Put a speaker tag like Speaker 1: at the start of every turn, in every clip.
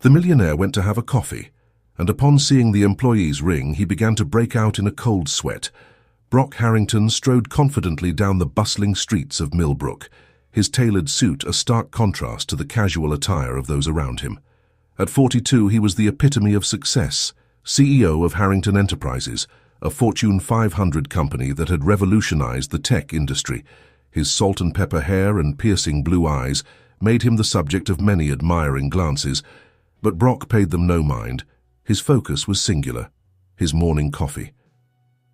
Speaker 1: The millionaire went to have a coffee, and upon seeing the employee's ring, he began to break out in a cold sweat. Brock Harrington strode confidently down the bustling streets of Millbrook, his tailored suit a stark contrast to the casual attire of those around him. At 42, he was the epitome of success, CEO of Harrington Enterprises, a Fortune 500 company that had revolutionized the tech industry. His salt and pepper hair and piercing blue eyes made him the subject of many admiring glances, but Brock paid them no mind. His focus was singular: his morning coffee.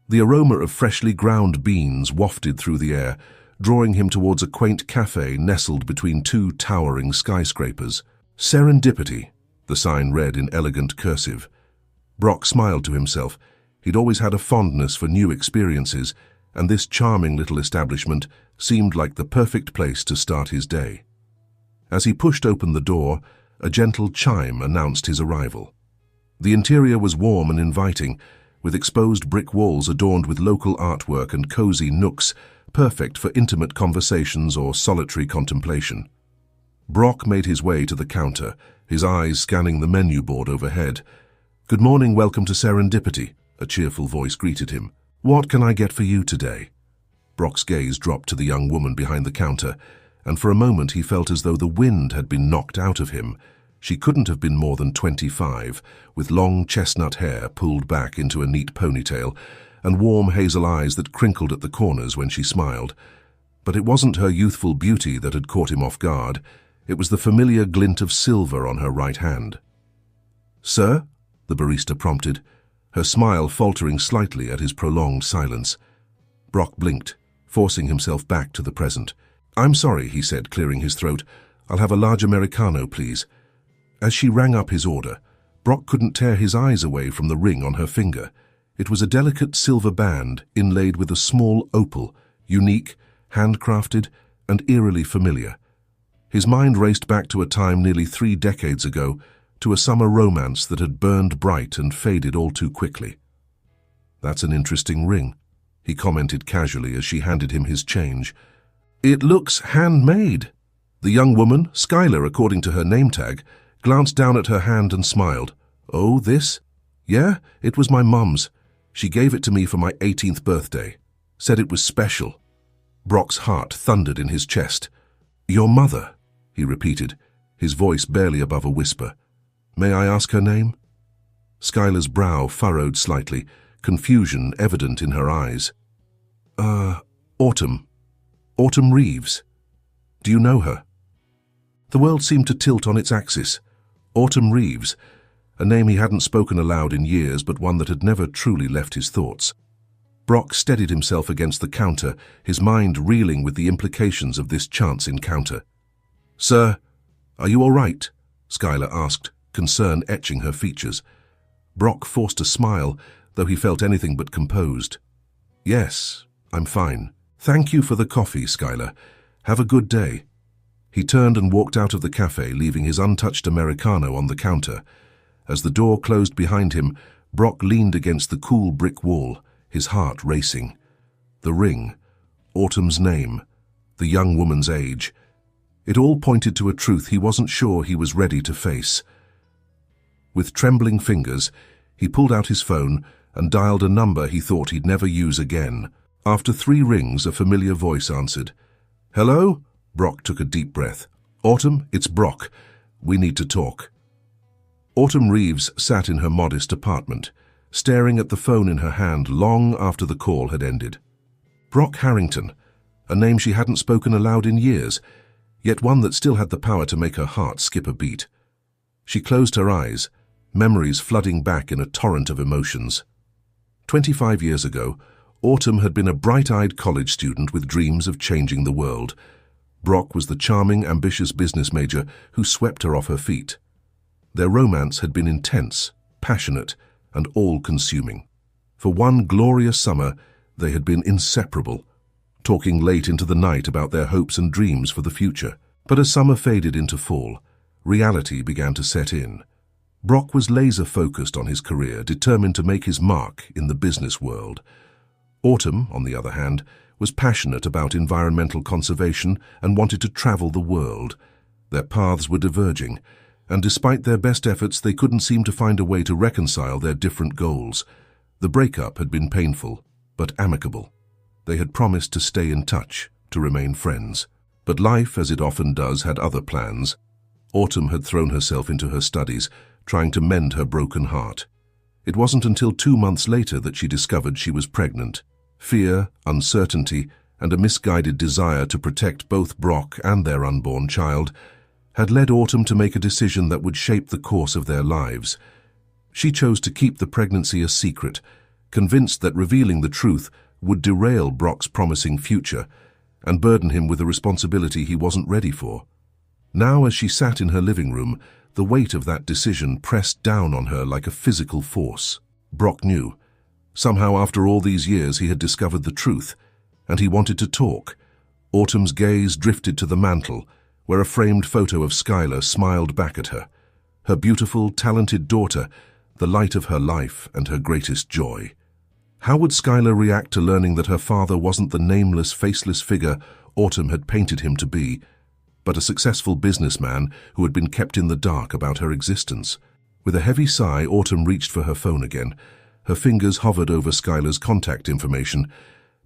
Speaker 1: The aroma of freshly ground beans wafted through the air, drawing him towards a quaint cafe nestled between two towering skyscrapers. Serendipity, the sign read in elegant cursive. Brock smiled to himself. He'd always had a fondness for new experiences, and this charming little establishment seemed like the perfect place to start his day. As he pushed open the door, a gentle chime announced his arrival. The interior was warm and inviting, with exposed brick walls adorned with local artwork and cozy nooks, perfect for intimate conversations or solitary contemplation. Brock made his way to the counter, his eyes scanning the menu board overhead. "Good morning, welcome to Serendipity," a cheerful voice greeted him. "What can I get for you today?" Brock's gaze dropped to the young woman behind the counter, and for a moment he felt as though the wind had been knocked out of him. She couldn't have been more than 25, with long chestnut hair pulled back into a neat ponytail, and warm hazel eyes that crinkled at the corners when she smiled. But it wasn't her youthful beauty that had caught him off guard. It was the familiar glint of silver on her right hand. "Sir?" the barista prompted, her smile faltering slightly at his prolonged silence. Brock blinked, forcing himself back to the present. "I'm sorry," he said, clearing his throat. "I'll have a large Americano, please." As she rang up his order, Brock couldn't tear his eyes away from the ring on her finger. It was a delicate silver band inlaid with a small opal, unique, handcrafted, and eerily familiar. His mind raced back to a time nearly 3 decades ago, to a summer romance that had burned bright and faded all too quickly. "That's an interesting ring," he commented casually as she handed him his change. "It looks handmade." The young woman, Skylar according to her name tag, glanced down at her hand and smiled. "Oh, this? Yeah, it was my mum's. She gave it to me for my 18th birthday. Said it was special." Brock's heart thundered in his chest. "Your mother?" he repeated, his voice barely above a whisper. "May I ask her name?" Skylar's brow furrowed slightly, confusion evident in her eyes. Autumn. Autumn Reeves. Do you know her?" The world seemed to tilt on its axis. Autumn Reeves, a name he hadn't spoken aloud in years, but one that had never truly left his thoughts. Brock steadied himself against the counter, his mind reeling with the implications of this chance encounter. "Sir, are you all right?" Skylar asked, concern etching her features. Brock forced a smile, though he felt anything but composed. "Yes, I'm fine. Thank you for the coffee, Skylar. Have a good day." He turned and walked out of the cafe, leaving his untouched Americano on the counter. As the door closed behind him, Brock leaned against the cool brick wall, his heart racing. The ring, Autumn's name, the young woman's age. It all pointed to a truth he wasn't sure he was ready to face. With trembling fingers, he pulled out his phone and dialed a number he thought he'd never use again. After 3 rings, a familiar voice answered. "Hello?" Brock took a deep breath. "Autumn, it's Brock. We need to talk." Autumn Reeves sat in her modest apartment, staring at the phone in her hand long after the call had ended. Brock Harrington, a name she hadn't spoken aloud in years, yet one that still had the power to make her heart skip a beat. She closed her eyes, memories flooding back in a torrent of emotions. 25 years ago, Autumn had been a bright-eyed college student with dreams of changing the world. Brock was the charming, ambitious business major who swept her off her feet. Their romance had been intense, passionate, and all-consuming. For one glorious summer, they had been inseparable, talking late into the night about their hopes and dreams for the future. But as summer faded into fall, reality began to set in. Brock was laser-focused on his career, determined to make his mark in the business world. Autumn, on the other hand, was passionate about environmental conservation and wanted to travel the world. Their paths were diverging, and despite their best efforts, they couldn't seem to find a way to reconcile their different goals. The breakup had been painful, but amicable. They had promised to stay in touch, to remain friends. But life, as it often does, had other plans. Autumn had thrown herself into her studies, trying to mend her broken heart. It wasn't until 2 months later that she discovered she was pregnant. Fear, uncertainty, and a misguided desire to protect both Brock and their unborn child had led Autumn to make a decision that would shape the course of their lives. She chose to keep the pregnancy a secret, convinced that revealing the truth would derail Brock's promising future and burden him with a responsibility he wasn't ready for. Now, as she sat in her living room, the weight of that decision pressed down on her like a physical force. Brock knew. Somehow, after all these years, he had discovered the truth, and he wanted to talk. Autumn's gaze drifted to the mantel, where a framed photo of Skylar smiled back at her. Her beautiful, talented daughter, the light of her life and her greatest joy. How would Skylar react to learning that her father wasn't the nameless, faceless figure Autumn had painted him to be, but a successful businessman who had been kept in the dark about her existence? With a heavy sigh, Autumn reached for her phone again. Her fingers hovered over Skylar's contact information,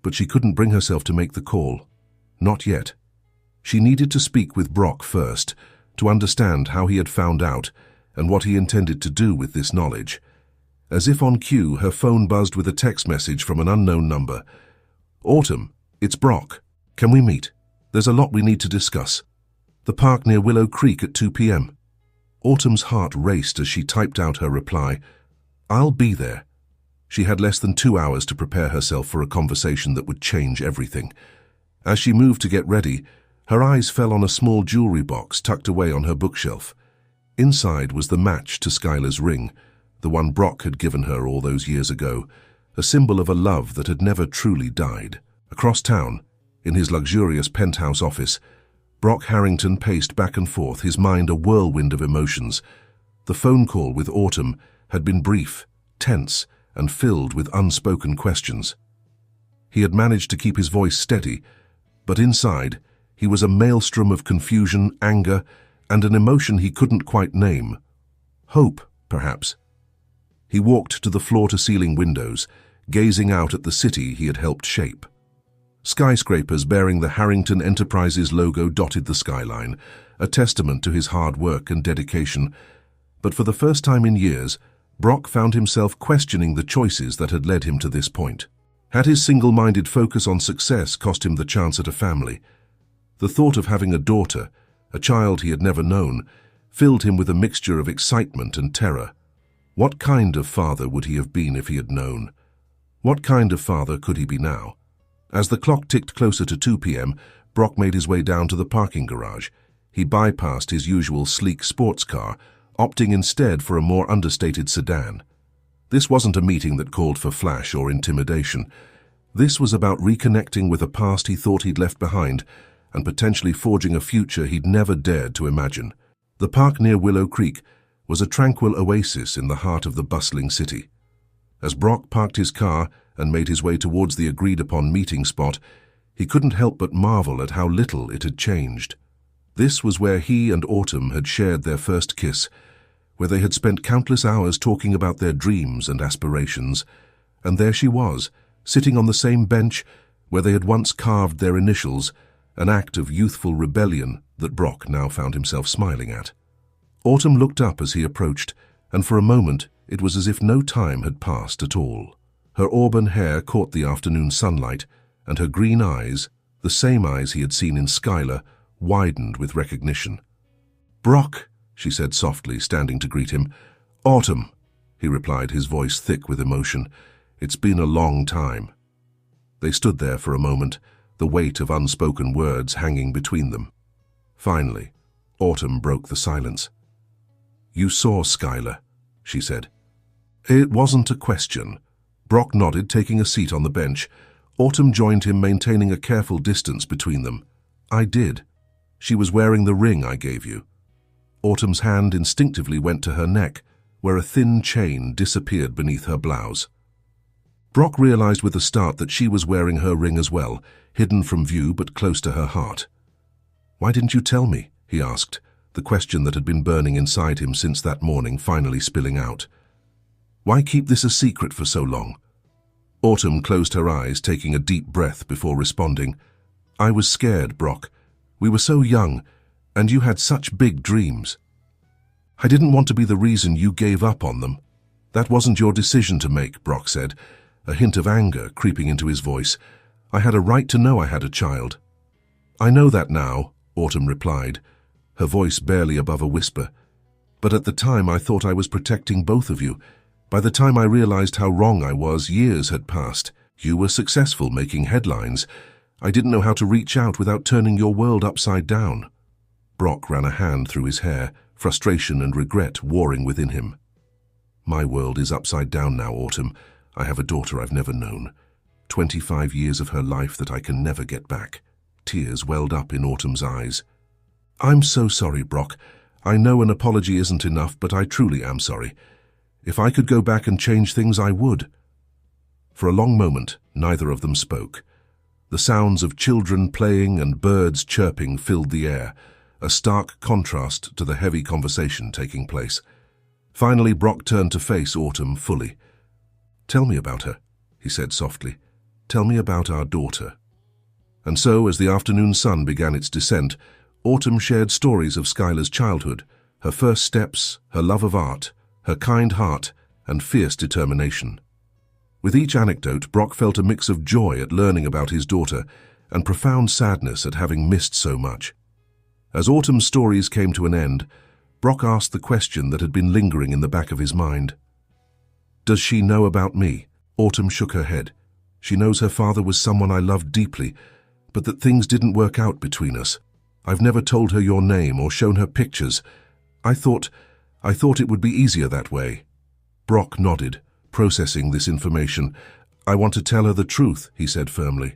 Speaker 1: but she couldn't bring herself to make the call. Not yet. She needed to speak with Brock first, to understand how he had found out and what he intended to do with this knowledge. As if on cue, her phone buzzed with a text message from an unknown number. "Autumn, it's Brock. Can we meet? There's a lot we need to discuss. The park near Willow Creek at 2 p.m. Autumn's heart raced as she typed out her reply. "I'll be there." She had less than 2 hours to prepare herself for a conversation that would change everything. As she moved to get ready, her eyes fell on a small jewelry box tucked away on her bookshelf. Inside was the match to Skylar's ring, the one Brock had given her all those years ago, a symbol of a love that had never truly died. Across town, in his luxurious penthouse office, Brock Harrington paced back and forth, his mind a whirlwind of emotions. The phone call with Autumn had been brief, tense, and filled with unspoken questions. He had managed to keep his voice steady, but inside, he was a maelstrom of confusion, anger, and an emotion he couldn't quite name. Hope, perhaps. He walked to the floor-to-ceiling windows, gazing out at the city he had helped shape. Skyscrapers bearing the Harrington Enterprises logo dotted the skyline, a testament to his hard work and dedication. But for the first time in years, Brock found himself questioning the choices that had led him to this point. Had his single-minded focus on success cost him the chance at a family? The thought of having a daughter, a child he had never known, filled him with a mixture of excitement and terror. What kind of father would he have been if he had known? What kind of father could he be now? As the clock ticked closer to 2 p.m., Brock made his way down to the parking garage. He bypassed his usual sleek sports car, opting instead for a more understated sedan. This wasn't a meeting that called for flash or intimidation. This was about reconnecting with a past he thought he'd left behind and potentially forging a future he'd never dared to imagine. The park near Willow Creek was a tranquil oasis in the heart of the bustling city. As Brock parked his car and made his way towards the agreed-upon meeting spot, he couldn't help but marvel at how little it had changed. This was where he and Autumn had shared their first kiss, where they had spent countless hours talking about their dreams and aspirations, and there she was, sitting on the same bench where they had once carved their initials, an act of youthful rebellion that Brock now found himself smiling at. Autumn looked up as he approached, and for a moment it was as if no time had passed at all. Her auburn hair caught the afternoon sunlight, and her green eyes, the same eyes he had seen in Skylar, widened with recognition. "Brock," she said softly, standing to greet him. "Autumn," he replied, his voice thick with emotion. "It's been a long time." They stood there for a moment, the weight of unspoken words hanging between them. Finally, Autumn broke the silence. "You saw Skylar," she said. It wasn't a question. Brock nodded, taking a seat on the bench. Autumn joined him, maintaining a careful distance between them. "I did. She was wearing the ring I gave you." Autumn's hand instinctively went to her neck, where a thin chain disappeared beneath her blouse. Brock realized with a start that she was wearing her ring as well, hidden from view but close to her heart. "Why didn't you tell me?" he asked, the question that had been burning inside him since that morning finally spilling out. Why keep this a secret for so long? Autumn closed her eyes, taking a deep breath before responding. I was scared, Brock. We were so young, and you had such big dreams. I didn't want to be the reason you gave up on them. That wasn't your decision to make, Brock said, a hint of anger creeping into his voice. I had a right to know I had a child. I know that now, Autumn replied, her voice barely above a whisper. But at the time I thought I was protecting both of you. By the time I realized how wrong I was, years had passed. You were successful, making headlines. I didn't know how to reach out without turning your world upside down. Brock ran a hand through his hair, frustration and regret warring within him. My world is upside down now, Autumn. I have a daughter I've never known. 25 years of her life that I can never get back. Tears welled up in Autumn's eyes. I'm so sorry, Brock. I know an apology isn't enough, but I truly am sorry. If I could go back and change things, I would. For a long moment, neither of them spoke. The sounds of children playing and birds chirping filled the air, a stark contrast to the heavy conversation taking place. Finally, Brock turned to face Autumn fully. Tell me about her, he said softly. Tell me about our daughter. And so, as the afternoon sun began its descent, Autumn shared stories of Skylar's childhood, her first steps, her love of art, her kind heart, and fierce determination. With each anecdote, Brock felt a mix of joy at learning about his daughter and profound sadness at having missed so much. As Autumn's stories came to an end, Brock asked the question that had been lingering in the back of his mind. Does she know about me? Autumn shook her head. She knows her father was someone I loved deeply, but that things didn't work out between us. I've never told her your name or shown her pictures. I thought it would be easier that way. Brock nodded, processing this information. I want to tell her the truth, he said firmly.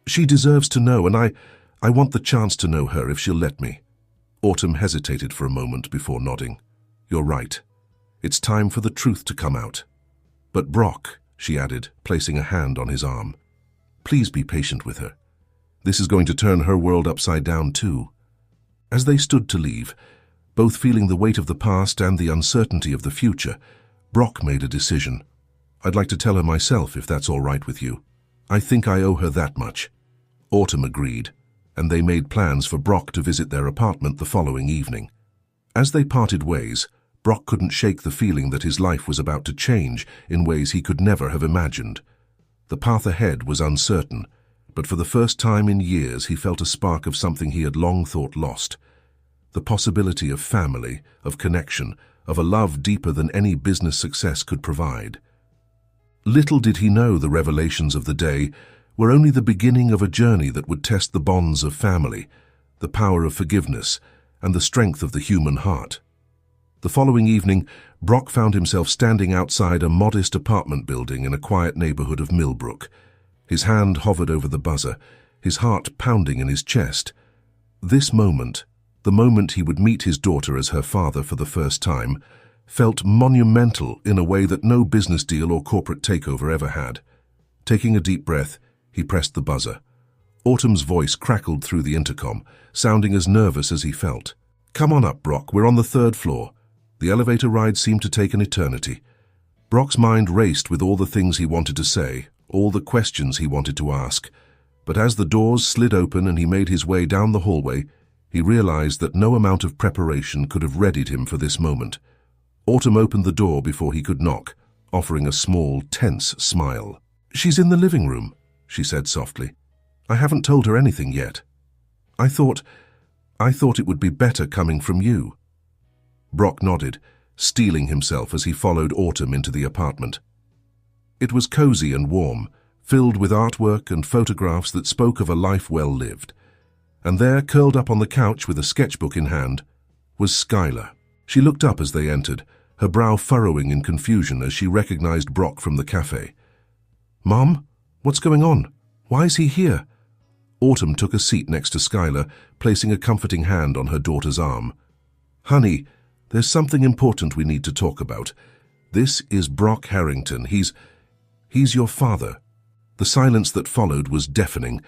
Speaker 1: She deserves to know, and I want the chance to know her if she'll let me. Autumn hesitated for a moment before nodding. You're right. It's time for the truth to come out. But Brock, she added, placing a hand on his arm, please be patient with her. This is going to turn her world upside down too. As they stood to leave, both feeling the weight of the past and the uncertainty of the future, Brock made a decision. I'd like to tell her myself if that's all right with you. I think I owe her that much. Autumn agreed, and they made plans for Brock to visit their apartment the following evening. As they parted ways, Brock couldn't shake the feeling that his life was about to change in ways he could never have imagined. The path ahead was uncertain, but for the first time in years he felt a spark of something he had long thought lost. The possibility of family, of connection, of a love deeper than any business success could provide. Little did he know the revelations of the day were only the beginning of a journey that would test the bonds of family, the power of forgiveness, and the strength of the human heart. The following evening, Brock found himself standing outside a modest apartment building in a quiet neighborhood of Millbrook. His hand hovered over the buzzer, his heart pounding in his chest. This moment, the moment he would meet his daughter as her father for the first time, felt monumental in a way that no business deal or corporate takeover ever had. Taking a deep breath, he pressed the buzzer. Autumn's voice crackled through the intercom, sounding as nervous as he felt. Come on up, Brock, we're on the 3rd floor. The elevator ride seemed to take an eternity. Brock's mind raced with all the things he wanted to say, all the questions he wanted to ask. But as the doors slid open and he made his way down the hallway, he realized that no amount of preparation could have readied him for this moment. Autumn opened the door before he could knock, offering a small, tense smile. She's in the living room, she said softly. I haven't told her anything yet. I thought it would be better coming from you. Brock nodded, steeling himself as he followed Autumn into the apartment. It was cozy and warm, filled with artwork and photographs that spoke of a life well lived. And there, curled up on the couch with a sketchbook in hand, was Skylar. She looked up as they entered, her brow furrowing in confusion as she recognized Brock from the cafe. Mom, what's going on? Why is he here? Autumn took a seat next to Skylar, placing a comforting hand on her daughter's arm. Honey, there's something important we need to talk about. This is Brock Harrington. He's your father. The silence that followed was deafening.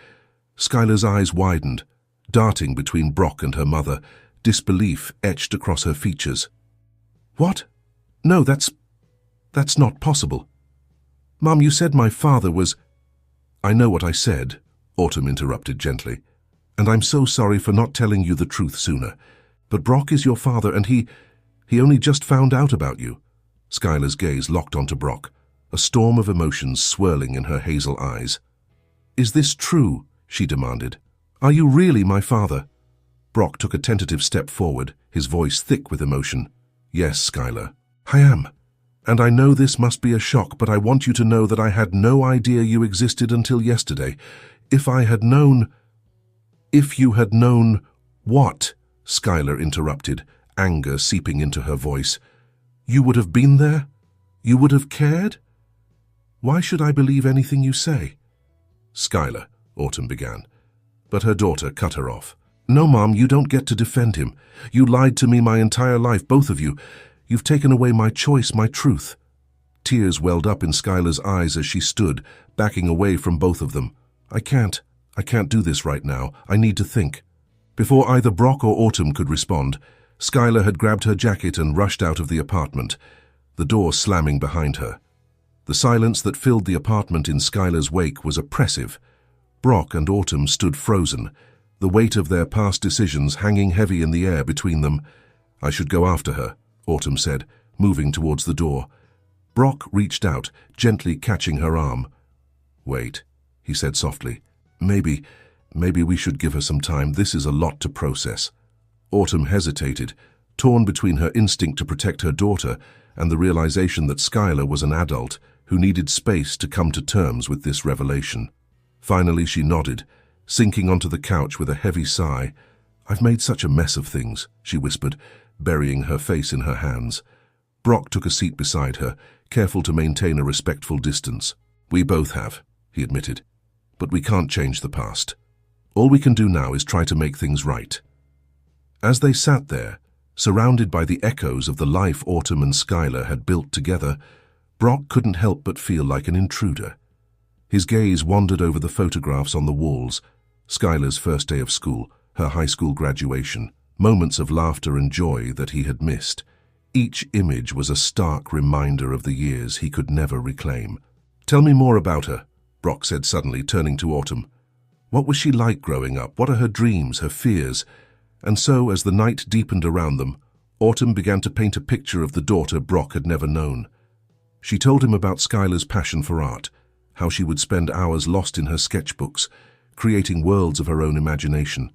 Speaker 1: Skylar's eyes widened, darting between Brock and her mother, Disbelief etched across her features. "What? No, that's not possible. Mum, you said my father was—" "I know what I said," Autumn interrupted gently, "and I'm so sorry for not telling you the truth sooner. But Brock is your father, and he only just found out about you." Skylar's gaze locked onto Brock, a storm of emotions swirling in her hazel eyes. "Is this true?" she demanded. "Are you really my father?" Brock took a tentative step forward, his voice thick with emotion. "Yes, Skylar, I am. And I know this must be a shock, but I want you to know that I had no idea you existed until yesterday. If I had known—" "If you had known what?" Skylar interrupted, anger seeping into her voice. "You would have been there? You would have cared? Why should I believe anything you say?" "Skylar," Autumn began, but her daughter cut her off. "No, Mom, you don't get to defend him. You lied to me my entire life, both of you. You've taken away my choice, my truth." Tears welled up in Skylar's eyes as she stood, backing away from both of them. I can't do this right now. I need to think." Before either Brock or Autumn could respond, Skylar had grabbed her jacket and rushed out of the apartment, the door slamming behind her. The silence that filled the apartment in Skylar's wake was oppressive. Brock and Autumn stood frozen, the weight of their past decisions hanging heavy in the air between them. "I should go after her," Autumn said, moving towards the door. Brock reached out, gently catching her arm. "Wait," he said softly. Maybe we should give her some time. This is a lot to process." Autumn hesitated, torn between her instinct to protect her daughter and the realization that Skylar was an adult who needed space to come to terms with this revelation. Finally, she nodded, sinking onto the couch with a heavy sigh. "I've made such a mess of things," she whispered, burying her face in her hands. Brock took a seat beside her, careful to maintain a respectful distance. "We both have," he admitted. "But we can't change the past. All we can do now is try to make things right." As they sat there, surrounded by the echoes of the life Autumn and Skylar had built together, Brock couldn't help but feel like an intruder. His gaze wandered over the photographs on the walls, Skylar's first day of school, her high school graduation, moments of laughter and joy that he had missed. Each image was a stark reminder of the years he could never reclaim. "Tell me more about her," Brock said suddenly, turning to Autumn. "What was she like growing up? What are her dreams, her fears?" And so, as the night deepened around them, Autumn began to paint a picture of the daughter Brock had never known. She told him about Skylar's passion for art, how she would spend hours lost in her sketchbooks, creating worlds of her own imagination.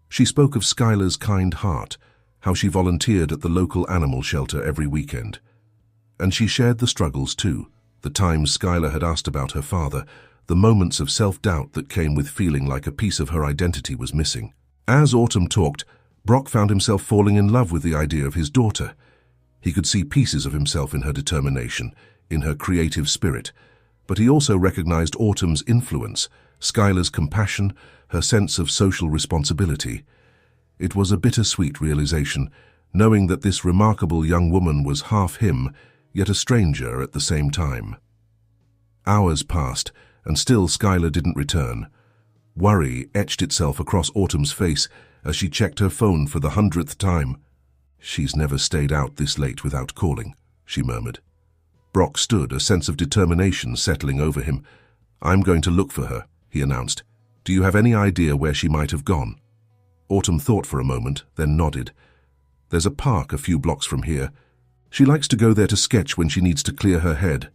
Speaker 1: She spoke of Skylar's kind heart, how she volunteered at the local animal shelter every weekend. And she shared the struggles too, the times Skylar had asked about her father, the moments of self-doubt that came with feeling like a piece of her identity was missing. As Autumn talked, Brock found himself falling in love with the idea of his daughter. He could see pieces of himself in her determination, in her creative spirit, but he also recognized Autumn's influence, Skylar's compassion, her sense of social responsibility. It was a bittersweet realization, knowing that this remarkable young woman was half him, yet a stranger at the same time. Hours passed, and still Skylar didn't return. Worry etched itself across Autumn's face as she checked her phone for the 100th time. "She's never stayed out this late without calling," she murmured. Brock stood, a sense of determination settling over him. "I'm going to look for her," he announced. "Do you have any idea where she might have gone?" Autumn thought for a moment, then nodded. "There's a park a few blocks from here. She likes to go there to sketch when she needs to clear her head."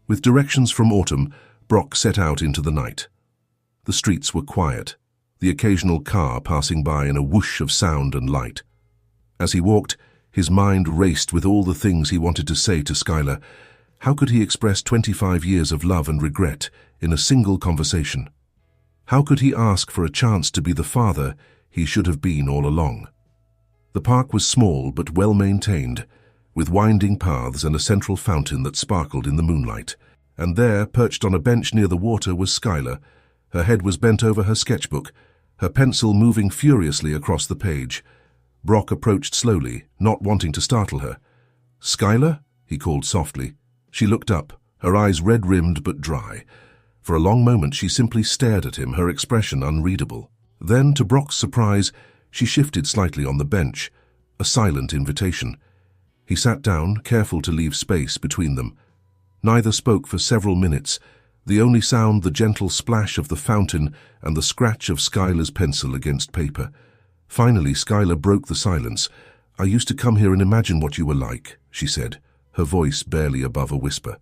Speaker 1: With directions from Autumn, Brock set out into the night. The streets were quiet, the occasional car passing by in a whoosh of sound and light. As he walked, his mind raced with all the things he wanted to say to Skylar. How could he express 25 years of love and regret in a single conversation? How could he ask for a chance to be the father he should have been all along? The park was small but well-maintained, with winding paths and a central fountain that sparkled in the moonlight. And there, perched on a bench near the water, was Skylar. Her head was bent over her sketchbook, her pencil moving furiously across the page. Brock approached slowly, not wanting to startle her. "Skylar?" he called softly. She looked up, her eyes red-rimmed but dry. For a long moment she simply stared at him, her expression unreadable. Then, to Brock's surprise, She shifted slightly on the bench, a silent invitation. He sat down, careful to leave space between them. Neither spoke for several minutes, the only sound the gentle splash of the fountain and the scratch of Skylar's pencil against paper. Finally, Skylar broke the silence. "I used to come here and imagine what you were like," she said, her voice barely above a whisper.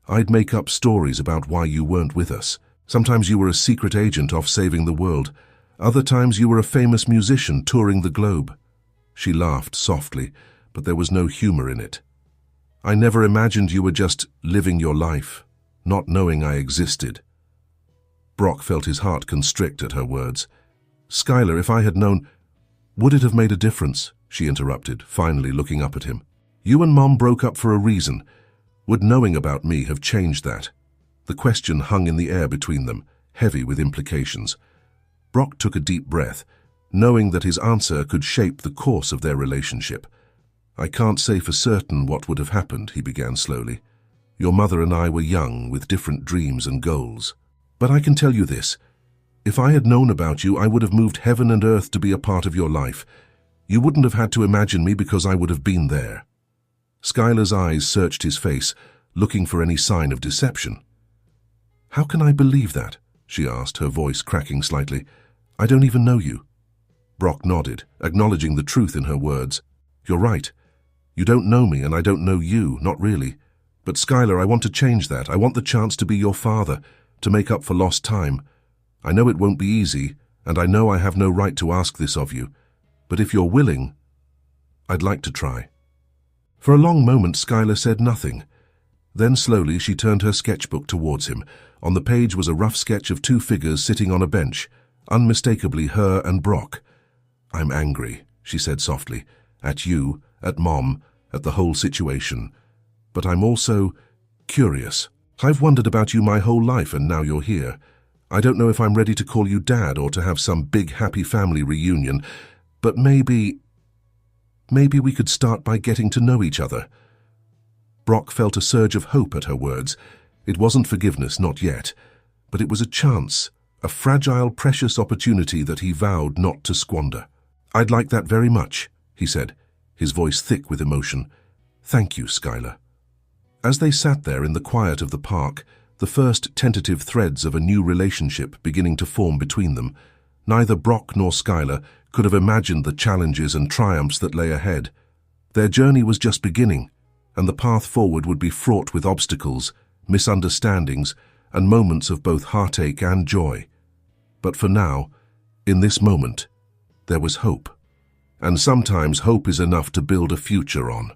Speaker 1: "I'd make up stories about why you weren't with us. Sometimes you were a secret agent off saving the world. Other times you were a famous musician touring the globe." She laughed softly, but there was no humor in it. "I never imagined you were just living your life, not knowing I existed." Brock felt his heart constrict at her words. "Skylar, if I had known—" "Would it have made a difference?" she interrupted, finally looking up at him. "You and Mom broke up for a reason. Would knowing about me have changed that?" The question hung in the air between them, heavy with implications. Brock took a deep breath, knowing that his answer could shape the course of their relationship. "I can't say for certain what would have happened," he began slowly. "Your mother and I were young, with different dreams and goals. But I can tell you this. If I had known about you, I would have moved heaven and earth to be a part of your life. You wouldn't have had to imagine me because I would have been there." Skylar's eyes searched his face, looking for any sign of deception. "How can I believe that?" she asked, her voice cracking slightly. "I don't even know you." Brock nodded, acknowledging the truth in her words. "You're right. You don't know me and I don't know you, not really. But Skylar, I want to change that. I want the chance to be your father, to make up for lost time. I know it won't be easy, and I know I have no right to ask this of you. But if you're willing, I'd like to try." For a long moment, Skylar said nothing. Then slowly she turned her sketchbook towards him. On the page was a rough sketch of two figures sitting on a bench, unmistakably her and Brock. "I'm angry," she said softly, "at you, at Mom, at the whole situation. But I'm also curious. I've wondered about you my whole life, and now you're here. I don't know if I'm ready to call you Dad or to have some big happy family reunion, but maybe we could start by getting to know each other." Brock felt a surge of hope at her words. It wasn't forgiveness, not yet, but it was a chance, a fragile, precious opportunity that he vowed not to squander. "I'd like that very much," he said, his voice thick with emotion. "Thank you, Skylar." As they sat there in the quiet of the park, the first tentative threads of a new relationship beginning to form between them, neither Brock nor Skylar could have imagined the challenges and triumphs that lay ahead. Their journey was just beginning, and the path forward would be fraught with obstacles, misunderstandings, and moments of both heartache and joy. But for now, in this moment, there was hope. And sometimes hope is enough to build a future on.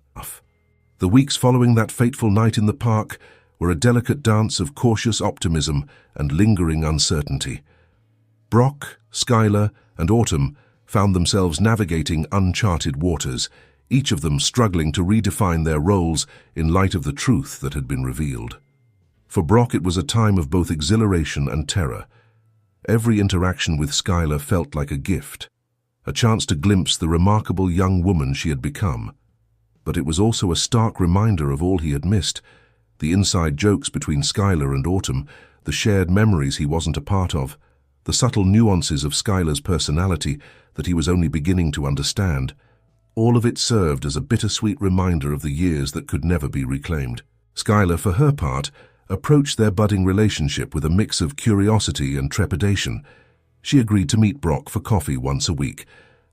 Speaker 1: The weeks following that fateful night in the park were a delicate dance of cautious optimism and lingering uncertainty. Brock, Skylar, and Autumn found themselves navigating uncharted waters, each of them struggling to redefine their roles in light of the truth that had been revealed. For Brock, it was a time of both exhilaration and terror. Every interaction with Skylar felt like a gift, a chance to glimpse the remarkable young woman she had become. But it was also a stark reminder of all he had missed, the inside jokes between Skylar and Autumn, the shared memories he wasn't a part of, the subtle nuances of Skylar's personality that he was only beginning to understand. All of it served as a bittersweet reminder of the years that could never be reclaimed. Skylar, for her part, approached their budding relationship with a mix of curiosity and trepidation. She agreed to meet Brock for coffee once a week,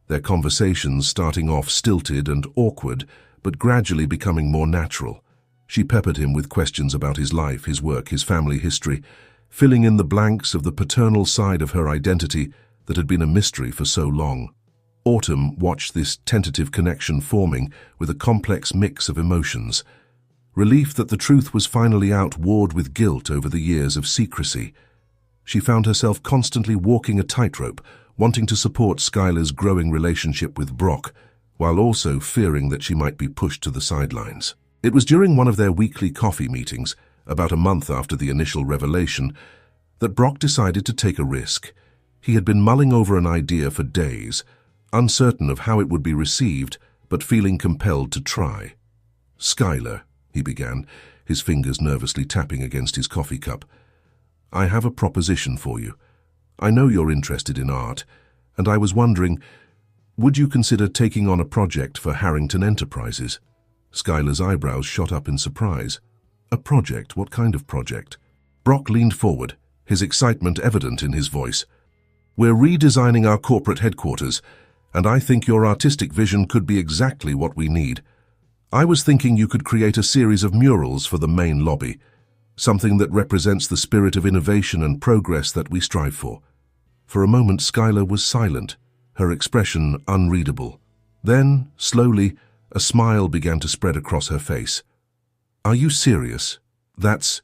Speaker 1: their conversations starting off stilted and awkward, but gradually becoming more natural. She peppered him with questions about his life, his work, his family history, filling in the blanks of the paternal side of her identity that had been a mystery for so long. Autumn watched this tentative connection forming with a complex mix of emotions. Relief that the truth was finally out warred with guilt over the years of secrecy. She found herself constantly walking a tightrope, wanting to support Skylar's growing relationship with Brock, while also fearing that she might be pushed to the sidelines. It was during one of their weekly coffee meetings, about a month after the initial revelation, that Brock decided to take a risk. He had been mulling over an idea for days, uncertain of how it would be received, but feeling compelled to try. "Skylar," he began, his fingers nervously tapping against his coffee cup, "I have a proposition for you. I know you're interested in art, and I was wondering, Would you consider taking on a project for Harrington Enterprises? Skylar's eyebrows shot up in surprise. A project? What kind of project? Brock leaned forward, his excitement evident in his voice. We're redesigning our corporate headquarters, and I think your artistic vision could be exactly what we need. I was thinking you could create a series of murals for the main lobby, something that represents the spirit of innovation and progress that we strive for. For a moment, Skylar was silent, her expression unreadable. Then, slowly, a smile began to spread across her face. Are you serious? That's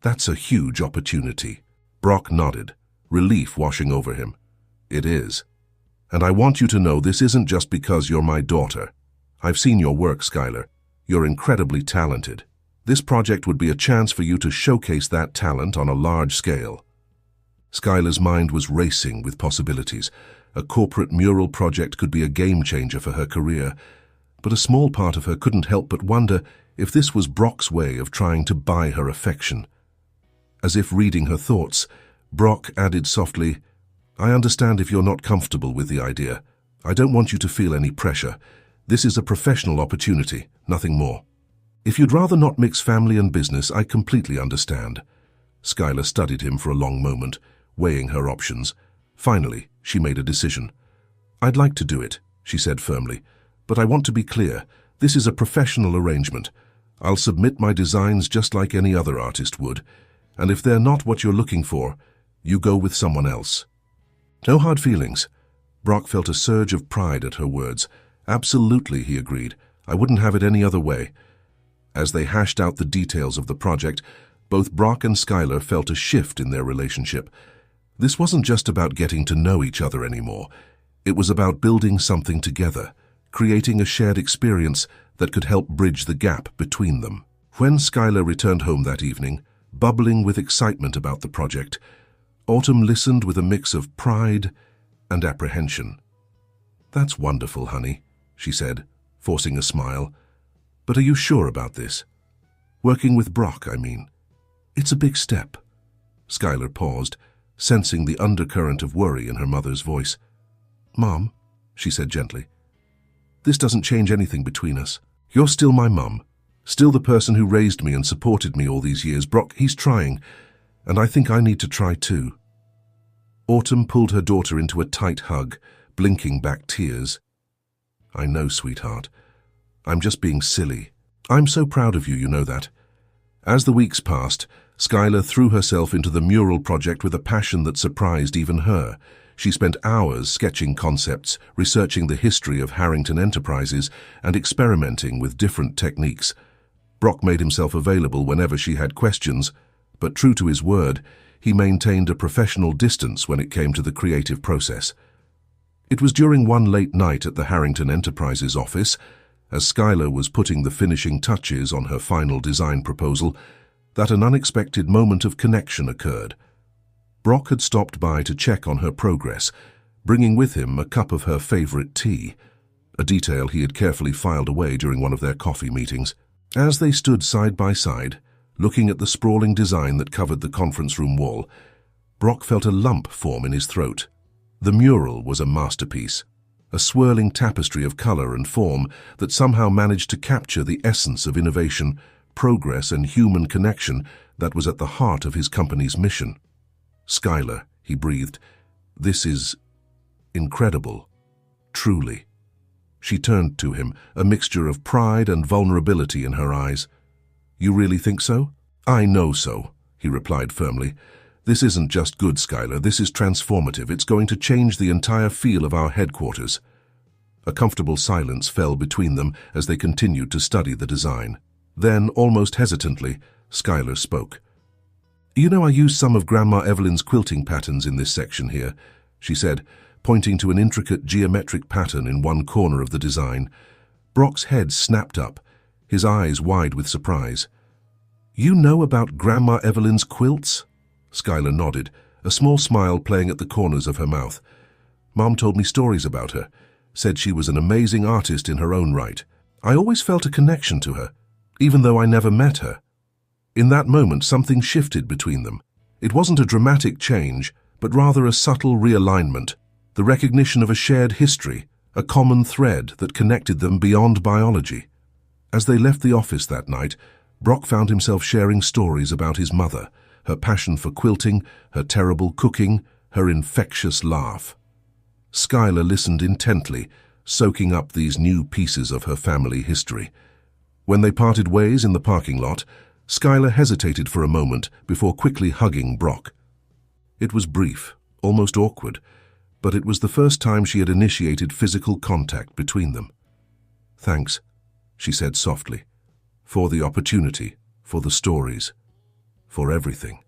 Speaker 1: a huge opportunity. Brock nodded, relief washing over him. It is. And I want you to know this isn't just because you're my daughter. I've seen your work, Skylar. You're incredibly talented. This project would be a chance for you to showcase that talent on a large scale. Skylar's mind was racing with possibilities. A corporate mural project could be a game-changer for her career, but a small part of her couldn't help but wonder if this was Brock's way of trying to buy her affection. As if reading her thoughts, Brock added softly, I understand if you're not comfortable with the idea. I don't want you to feel any pressure. This is a professional opportunity, nothing more. If you'd rather not mix family and business, I completely understand. Skylar studied him for a long moment, weighing her options. Finally, she made a decision. I'd like to do it, she said firmly, but I want to be clear. This is a professional arrangement. I'll submit my designs just like any other artist would, and if they're not what you're looking for, you go with someone else. No hard feelings. Brock felt a surge of pride at her words. Absolutely, he agreed. I wouldn't have it any other way. As they hashed out the details of the project, both Brock and Skylar felt a shift in their relationship. This wasn't just about getting to know each other anymore. It was about building something together, creating a shared experience that could help bridge the gap between them. When Skylar returned home that evening, bubbling with excitement about the project, Autumn listened with a mix of pride and apprehension. That's wonderful, honey, she said, forcing a smile. But are you sure about this? Working with Brock, I mean. It's a big step. Skylar paused, sensing the undercurrent of worry in her mother's voice. Mom, she said gently, this doesn't change anything between us. You're still my mum, still the person who raised me and supported me all these years. Brock, he's trying, and I think I need to try too. Autumn pulled her daughter into a tight hug, blinking back tears. I know, sweetheart. I'm just being silly. I'm so proud of you, you know that. As the weeks passed, Skylar threw herself into the mural project with a passion that surprised even her. She spent hours sketching concepts, researching the history of Harrington Enterprises, and experimenting with different techniques. Brock made himself available whenever she had questions, but true to his word, he maintained a professional distance when it came to the creative process. It was during one late night at the Harrington Enterprises office, as Skylar was putting the finishing touches on her final design proposal, that an unexpected moment of connection occurred. Brock had stopped by to check on her progress, bringing with him a cup of her favorite tea, a detail he had carefully filed away during one of their coffee meetings. As they stood side by side, looking at the sprawling design that covered the conference room wall, Brock felt a lump form in his throat. The mural was a masterpiece, a swirling tapestry of color and form that somehow managed to capture the essence of innovation, progress, and human connection that was at the heart of his company's mission. Skylar, he breathed, this is incredible, truly. She turned to him, a mixture of pride and vulnerability in her eyes. You really think so? I know so, he replied firmly. This isn't just good, Skylar. This is transformative. It's going to change the entire feel of our headquarters. A comfortable silence fell between them as they continued to study the design. Then, almost hesitantly, Skylar spoke. You know, I used some of Grandma Evelyn's quilting patterns in this section here, she said, pointing to an intricate geometric pattern in one corner of the design. Brock's head snapped up, his eyes wide with surprise. You know about Grandma Evelyn's quilts? Skylar nodded, a small smile playing at the corners of her mouth. Mom told me stories about her, said she was an amazing artist in her own right. I always felt a connection to her, even though I never met her. In that moment, something shifted between them. It wasn't a dramatic change, but rather a subtle realignment, the recognition of a shared history, a common thread that connected them beyond biology. As they left the office that night, Brock found himself sharing stories about his mother, her passion for quilting, her terrible cooking, her infectious laugh. Skylar listened intently, soaking up these new pieces of her family history. When they parted ways in the parking lot, Skylar hesitated for a moment before quickly hugging Brock. It was brief, almost awkward, but it was the first time she had initiated physical contact between them. "Thanks," she said softly, "for the opportunity, for the stories, for everything."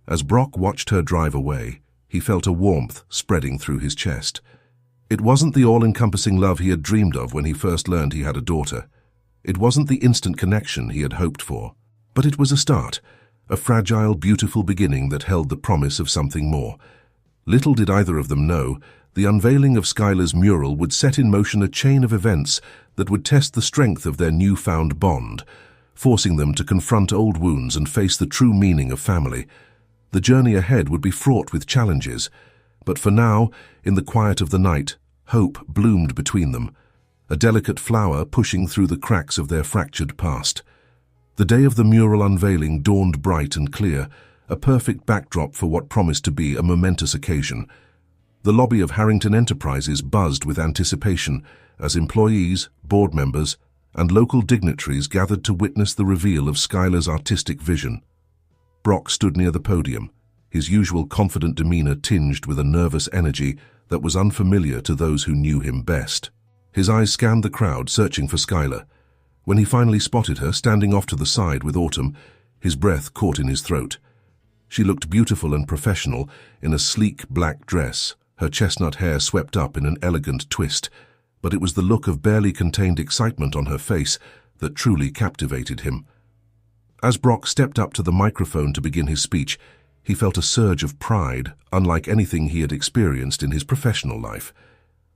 Speaker 1: As Brock watched her drive away, he felt a warmth spreading through his chest. It wasn't the all-encompassing love he had dreamed of when he first learned he had a daughter. It wasn't the instant connection he had hoped for. But it was a start, a fragile, beautiful beginning that held the promise of something more. Little did either of them know, the unveiling of Skylar's mural would set in motion a chain of events that would test the strength of their newfound bond, forcing them to confront old wounds and face the true meaning of family. The journey ahead would be fraught with challenges, but for now, in the quiet of the night, hope bloomed between them, a delicate flower pushing through the cracks of their fractured past. The day of the mural unveiling dawned bright and clear, a perfect backdrop for what promised to be a momentous occasion. The lobby of Harrington Enterprises buzzed with anticipation as employees, board members, and local dignitaries gathered to witness the reveal of Skylar's artistic vision. Brock stood near the podium, his usual confident demeanor tinged with a nervous energy that was unfamiliar to those who knew him best. His eyes scanned the crowd, searching for Skylar. When he finally spotted her, standing off to the side with Autumn, his breath caught in his throat. She looked beautiful and professional in a sleek black dress, her chestnut hair swept up in an elegant twist, but it was the look of barely contained excitement on her face that truly captivated him. As Brock stepped up to the microphone to begin his speech, he felt a surge of pride, unlike anything he had experienced in his professional life.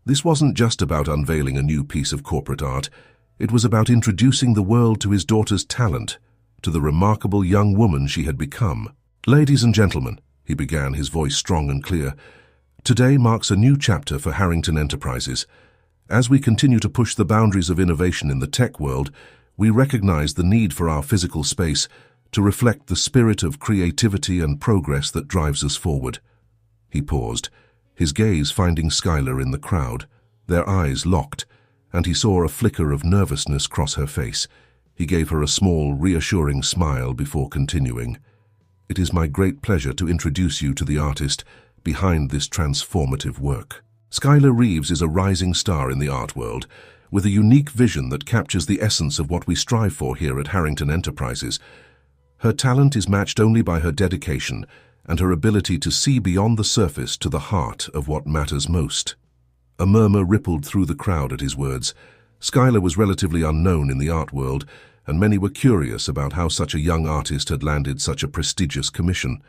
Speaker 1: This wasn't just about unveiling a new piece of corporate art. It was about introducing the world to his daughter's talent, to the remarkable young woman she had become. "Ladies and gentlemen," he began, his voice strong and clear, "today marks a new chapter for Harrington Enterprises. As we continue to push the boundaries of innovation in the tech world, we recognize the need for our physical space to reflect the spirit of creativity and progress that drives us forward." He paused, his gaze finding Skylar in the crowd, their eyes locked, and he saw a flicker of nervousness cross her face. He gave her a small, reassuring smile before continuing. "It is my great pleasure to introduce you to the artist behind this transformative work. Skylar Reeves is a rising star in the art world, with a unique vision that captures the essence of what we strive for here at Harrington Enterprises. Her talent is matched only by her dedication and her ability to see beyond the surface to the heart of what matters most." A murmur rippled through the crowd at his words. Skylar was relatively unknown in the art world, and many were curious about how such a young artist had landed such a prestigious commission.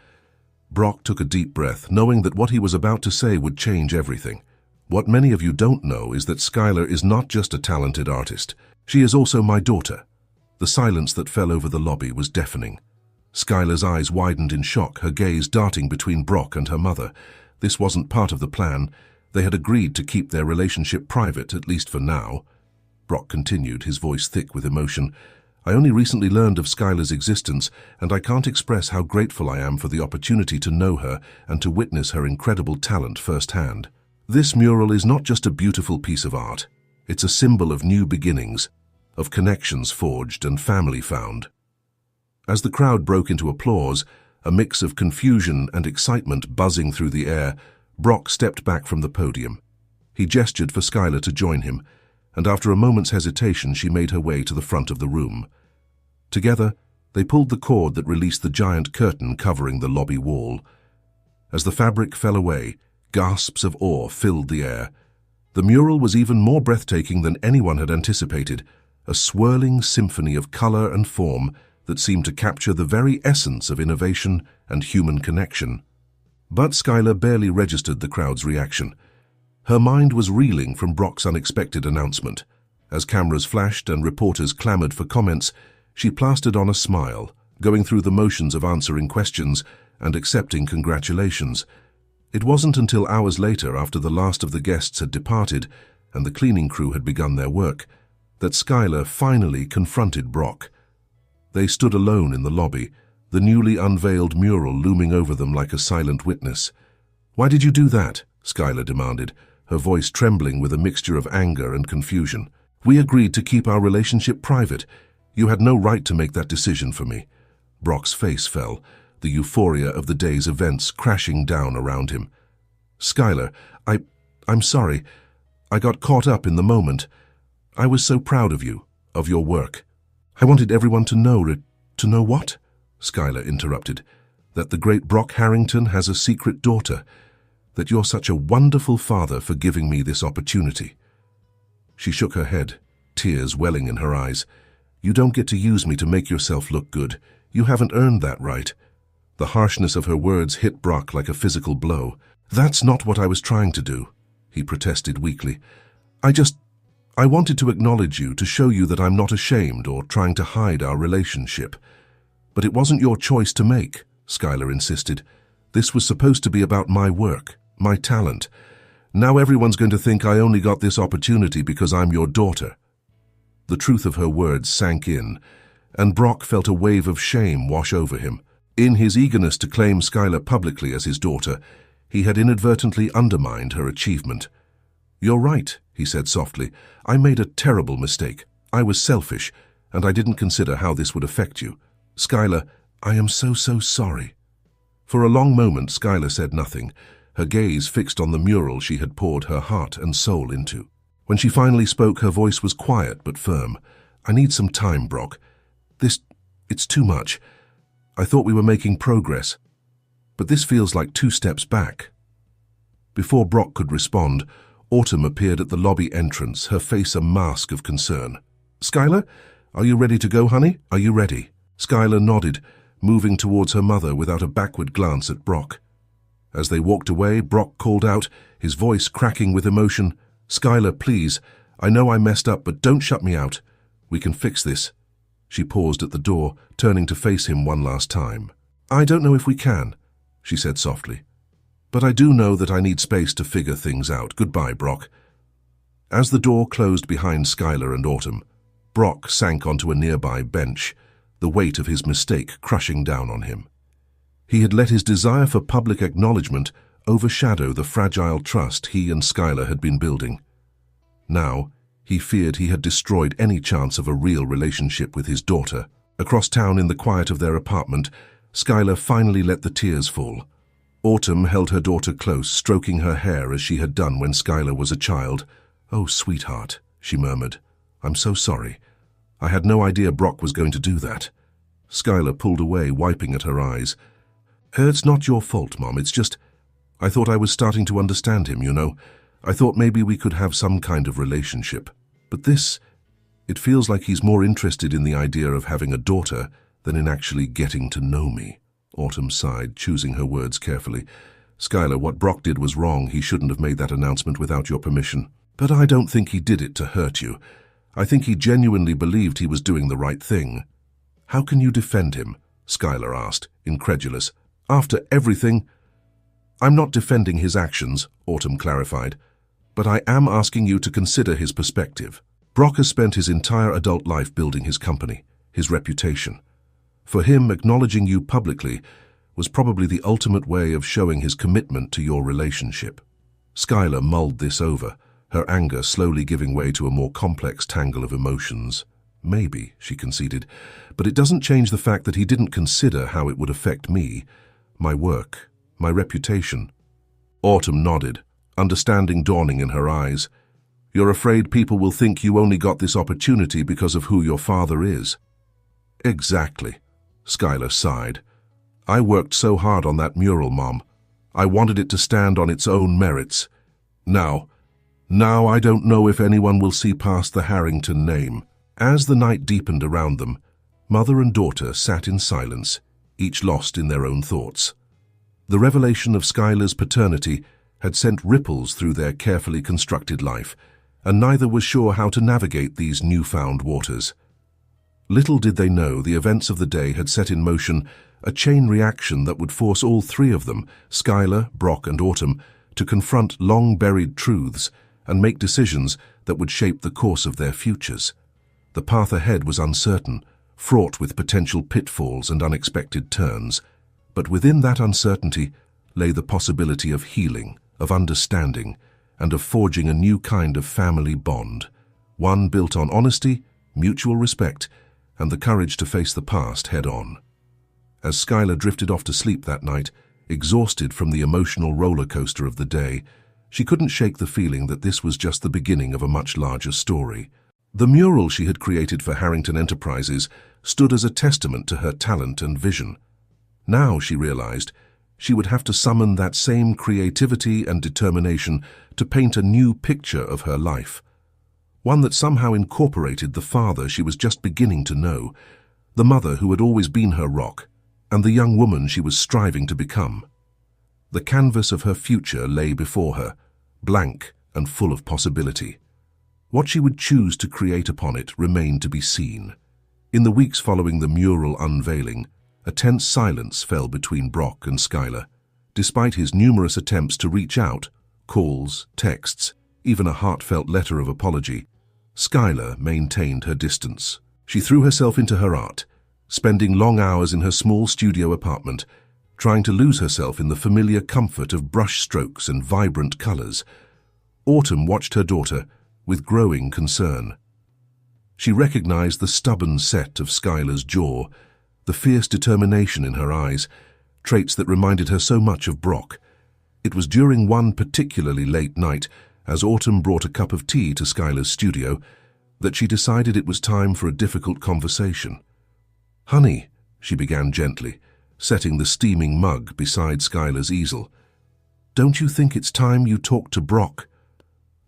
Speaker 1: Brock took a deep breath, knowing that what he was about to say would change everything. "What many of you don't know is that Skylar is not just a talented artist. She is also my daughter." The silence that fell over the lobby was deafening. Skylar's eyes widened in shock, her gaze darting between Brock and her mother. This wasn't part of the plan. They had agreed to keep their relationship private, at least for now. Brock continued, his voice thick with emotion. "I only recently learned of Skylar's existence, and I can't express how grateful I am for the opportunity to know her and to witness her incredible talent firsthand. This mural is not just a beautiful piece of art. It's a symbol of new beginnings, of connections forged and family found." As the crowd broke into applause, a mix of confusion and excitement buzzing through the air, Brock stepped back from the podium. He gestured for Skylar to join him, and after a moment's hesitation she made her way to the front of the room. Together, they pulled the cord that released the giant curtain covering the lobby wall. As the fabric fell away, gasps of awe filled the air. The mural was even more breathtaking than anyone had anticipated, a swirling symphony of color and form that seemed to capture the very essence of innovation and human connection. But Skylar barely registered the crowd's reaction. Her mind was reeling from Brock's unexpected announcement. As cameras flashed and reporters clamored for comments, she plastered on a smile, going through the motions of answering questions and accepting congratulations. It wasn't until hours later, after the last of the guests had departed and the cleaning crew had begun their work, that Skylar finally confronted Brock. They stood alone in the lobby, the newly unveiled mural looming over them like a silent witness. "Why did you do that?" Skylar demanded, her voice trembling with a mixture of anger and confusion. "We agreed to keep our relationship private. You had no right to make that decision for me." Brock's face fell, the euphoria of the day's events crashing down around him. "Skylar, I'm sorry. I got caught up in the moment. I was so proud of you, of your work. I wanted everyone to know." "To know what?" Skylar interrupted. "That the great Brock Harrington has a secret daughter. That you're such a wonderful father for giving me this opportunity." She shook her head, tears welling in her eyes. "You don't get to use me to make yourself look good. You haven't earned that right." The harshness of her words hit Brock like a physical blow. "That's not what I was trying to do," he protested weakly. I wanted to acknowledge you, to show you that I'm not ashamed or trying to hide our relationship." "But it wasn't your choice to make," Skylar insisted. "This was supposed to be about my work, my talent. Now everyone's going to think I only got this opportunity because I'm your daughter." The truth of her words sank in, and Brock felt a wave of shame wash over him. In his eagerness to claim Skylar publicly as his daughter, he had inadvertently undermined her achievement. "You're right," he said softly. "I made a terrible mistake. I was selfish, and I didn't consider how this would affect you. Skylar, I am so sorry." For a long moment, Skylar said nothing, her gaze fixed on the mural she had poured her heart and soul into. When she finally spoke, her voice was quiet but firm. "I need some time, Brock. It's too much. I thought we were making progress, but this feels like 2 steps back." Before Brock could respond, Autumn appeared at the lobby entrance, her face a mask of concern. "Skylar, are you ready to go, honey? Are you ready?" Skylar nodded, moving towards her mother without a backward glance at Brock. As they walked away, Brock called out, his voice cracking with emotion, "Skylar, please, I know I messed up, but don't shut me out. We can fix this." She paused at the door, turning to face him one last time. "I don't know if we can," she said softly. "But I do know that I need space to figure things out. Goodbye, Brock." As the door closed behind Skylar and Autumn, Brock sank onto a nearby bench, the weight of his mistake crushing down on him. He had let his desire for public acknowledgement overshadow the fragile trust he and Skylar had been building. Now, he feared he had destroyed any chance of a real relationship with his daughter. Across town in the quiet of their apartment, Skylar finally let the tears fall. Autumn held her daughter close, stroking her hair as she had done when Skylar was a child. "Oh, sweetheart," she murmured. "I'm so sorry. I had no idea Brock was going to do that." Skylar pulled away, wiping at her eyes. "It's not your fault, Mom. It's just, I thought I was starting to understand him, you know. I thought maybe we could have some kind of relationship. But this, it feels like he's more interested in the idea of having a daughter than in actually getting to know me." Autumn sighed, choosing her words carefully. "Skylar, what Brock did was wrong. He shouldn't have made that announcement without your permission. But I don't think he did it to hurt you. I think he genuinely believed he was doing the right thing." "How can you defend him?" Skylar asked, incredulous. "After everything—" "I'm not defending his actions," Autumn clarified, "but I am asking you to consider his perspective. Brock has spent his entire adult life building his company, his reputation. For him, acknowledging you publicly was probably the ultimate way of showing his commitment to your relationship." Skylar mulled this over, her anger slowly giving way to a more complex tangle of emotions. "Maybe," she conceded, "but it doesn't change the fact that he didn't consider how it would affect me, my work, my reputation." Autumn nodded, understanding dawning in her eyes. "You're afraid people will think you only got this opportunity because of who your father is." "Exactly," Skylar sighed. "I worked so hard on that mural, Mom. I wanted it to stand on its own merits. Now I don't know if anyone will see past the Harrington name." As the night deepened around them, mother and daughter sat in silence, each lost in their own thoughts. The revelation of Skylar's paternity had sent ripples through their carefully constructed life, and neither was sure how to navigate these newfound waters. Little did they know the events of the day had set in motion a chain reaction that would force all three of them, Skylar, Brock, and Autumn, to confront long-buried truths and make decisions that would shape the course of their futures. The path ahead was uncertain, fraught with potential pitfalls and unexpected turns, but within that uncertainty lay the possibility of healing, of understanding, and of forging a new kind of family bond, one built on honesty, mutual respect, and the courage to face the past head-on. As Skylar drifted off to sleep that night, exhausted from the emotional roller coaster of the day, she couldn't shake the feeling that this was just the beginning of a much larger story. The mural she had created for Harrington Enterprises stood as a testament to her talent and vision. Now, she realized, she would have to summon that same creativity and determination to paint a new picture of her life, one that somehow incorporated the father she was just beginning to know, the mother who had always been her rock, and the young woman she was striving to become. The canvas of her future lay before her, blank and full of possibility. What she would choose to create upon it remained to be seen. In the weeks following the mural unveiling, a tense silence fell between Brock and Skylar. Despite his numerous attempts to reach out, calls, texts, even a heartfelt letter of apology, Skylar maintained her distance. She threw herself into her art, spending long hours in her small studio apartment, trying to lose herself in the familiar comfort of brush strokes and vibrant colors. Autumn watched her daughter with growing concern. She recognized the stubborn set of Skylar's jaw, the fierce determination in her eyes, traits that reminded her so much of Brock. It was during one particularly late night, as Autumn brought a cup of tea to Skylar's studio, that she decided it was time for a difficult conversation. "Honey," she began gently, setting the steaming mug beside Skylar's easel, "don't you think it's time you talked to Brock?"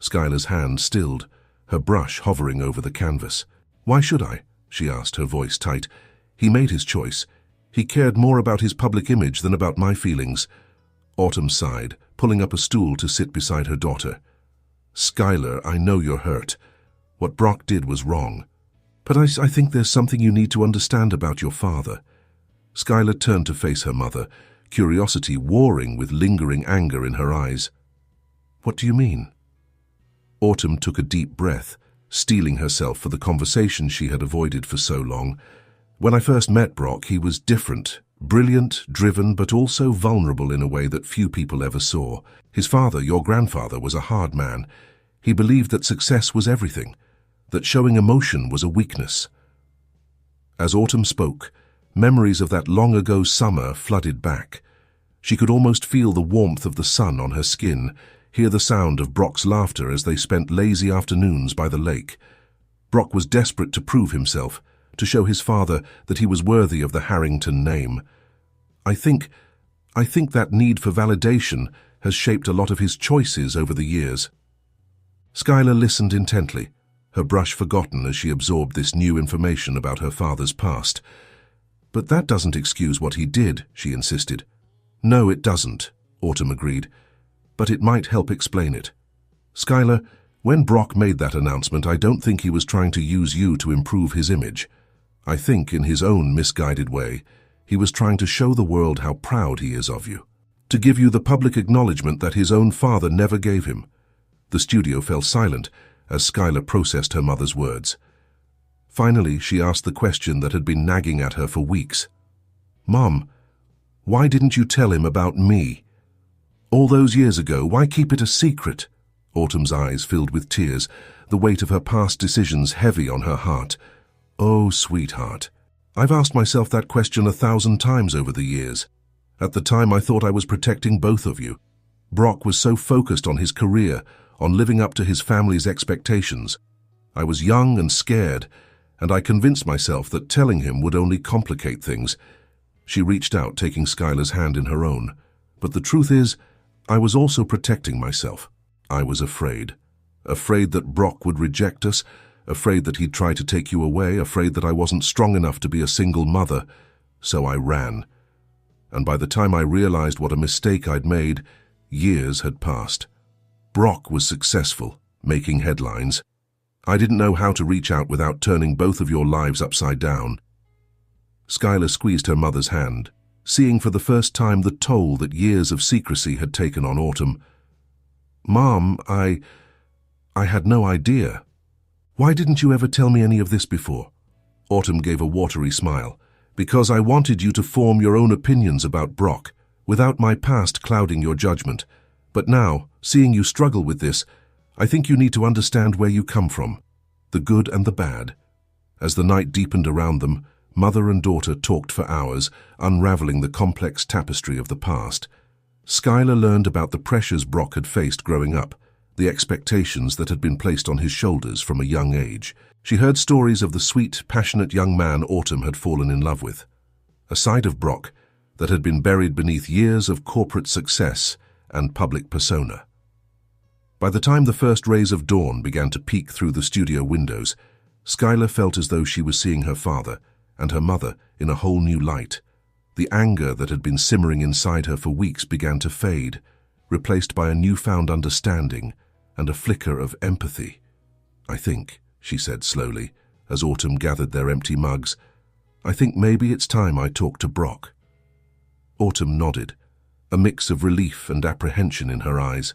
Speaker 1: Skylar's hand stilled, her brush hovering over the canvas. "Why should I?" she asked, her voice tight. "He made his choice. He cared more about his public image than about my feelings." Autumn sighed, pulling up a stool to sit beside her daughter. "Skylar, I know you're hurt. What Brock did was wrong. But I think there's something you need to understand about your father." Skylar turned to face her mother, curiosity warring with lingering anger in her eyes. "What do you mean?" Autumn took a deep breath, steeling herself for the conversation she had avoided for so long. "When I first met Brock, he was different, brilliant, driven, but also vulnerable in a way that few people ever saw. His father, your grandfather, was a hard man. He believed that success was everything, that showing emotion was a weakness." As Autumn spoke, memories of that long-ago summer flooded back. She could almost feel the warmth of the sun on her skin, hear the sound of Brock's laughter as they spent lazy afternoons by the lake. Brock was desperate to prove himself, to show his father that he was worthy of the Harrington name. I think that need for validation has shaped a lot of his choices over the years." Skylar listened intently, her brush forgotten as she absorbed this new information about her father's past. "But that doesn't excuse what he did," she insisted. "No, it doesn't," Autumn agreed. "But it might help explain it. Skylar, when Brock made that announcement, I don't think he was trying to use you to improve his image. I think, in his own misguided way, he was trying to show the world how proud he is of you, to give you the public acknowledgement that his own father never gave him." The studio fell silent as Skylar processed her mother's words. Finally, she asked the question that had been nagging at her for weeks. "Mom, why didn't you tell him about me? All those years ago, why keep it a secret?" Autumn's eyes filled with tears, the weight of her past decisions heavy on her heart. "Oh, sweetheart, I've asked myself that question 1,000 times over the years. At the time, I thought I was protecting both of you. Brock was so focused on his career, on living up to his family's expectations. I was young and scared, and I convinced myself that telling him would only complicate things." She reached out, taking Skylar's hand in her own. "But the truth is, I was also protecting myself. I was afraid. Afraid that Brock would reject us, afraid that he'd try to take you away, afraid that I wasn't strong enough to be a single mother. So I ran. And by the time I realized what a mistake I'd made, years had passed. Brock was successful, making headlines. I didn't know how to reach out without turning both of your lives upside down." Skylar squeezed her mother's hand, seeing for the first time the toll that years of secrecy had taken on Autumn. "Mom, I had no idea. Why didn't you ever tell me any of this before?" Autumn gave a watery smile. "Because I wanted you to form your own opinions about Brock, without my past clouding your judgment. But now, seeing you struggle with this, I think you need to understand where you come from, the good and the bad." As the night deepened around them, mother and daughter talked for hours, unraveling the complex tapestry of the past. Skylar learned about the pressures Brock had faced growing up, the expectations that had been placed on his shoulders from a young age. She heard stories of the sweet, passionate young man Autumn had fallen in love with, a side of Brock that had been buried beneath years of corporate success and public persona. By the time the first rays of dawn began to peek through the studio windows, Skylar felt as though she was seeing her father and her mother in a whole new light. The anger that had been simmering inside her for weeks began to fade, replaced by a newfound understanding and a flicker of empathy. "I think," she said slowly, as Autumn gathered their empty mugs, "I think maybe it's time I talk to Brock." Autumn nodded, a mix of relief and apprehension in her eyes.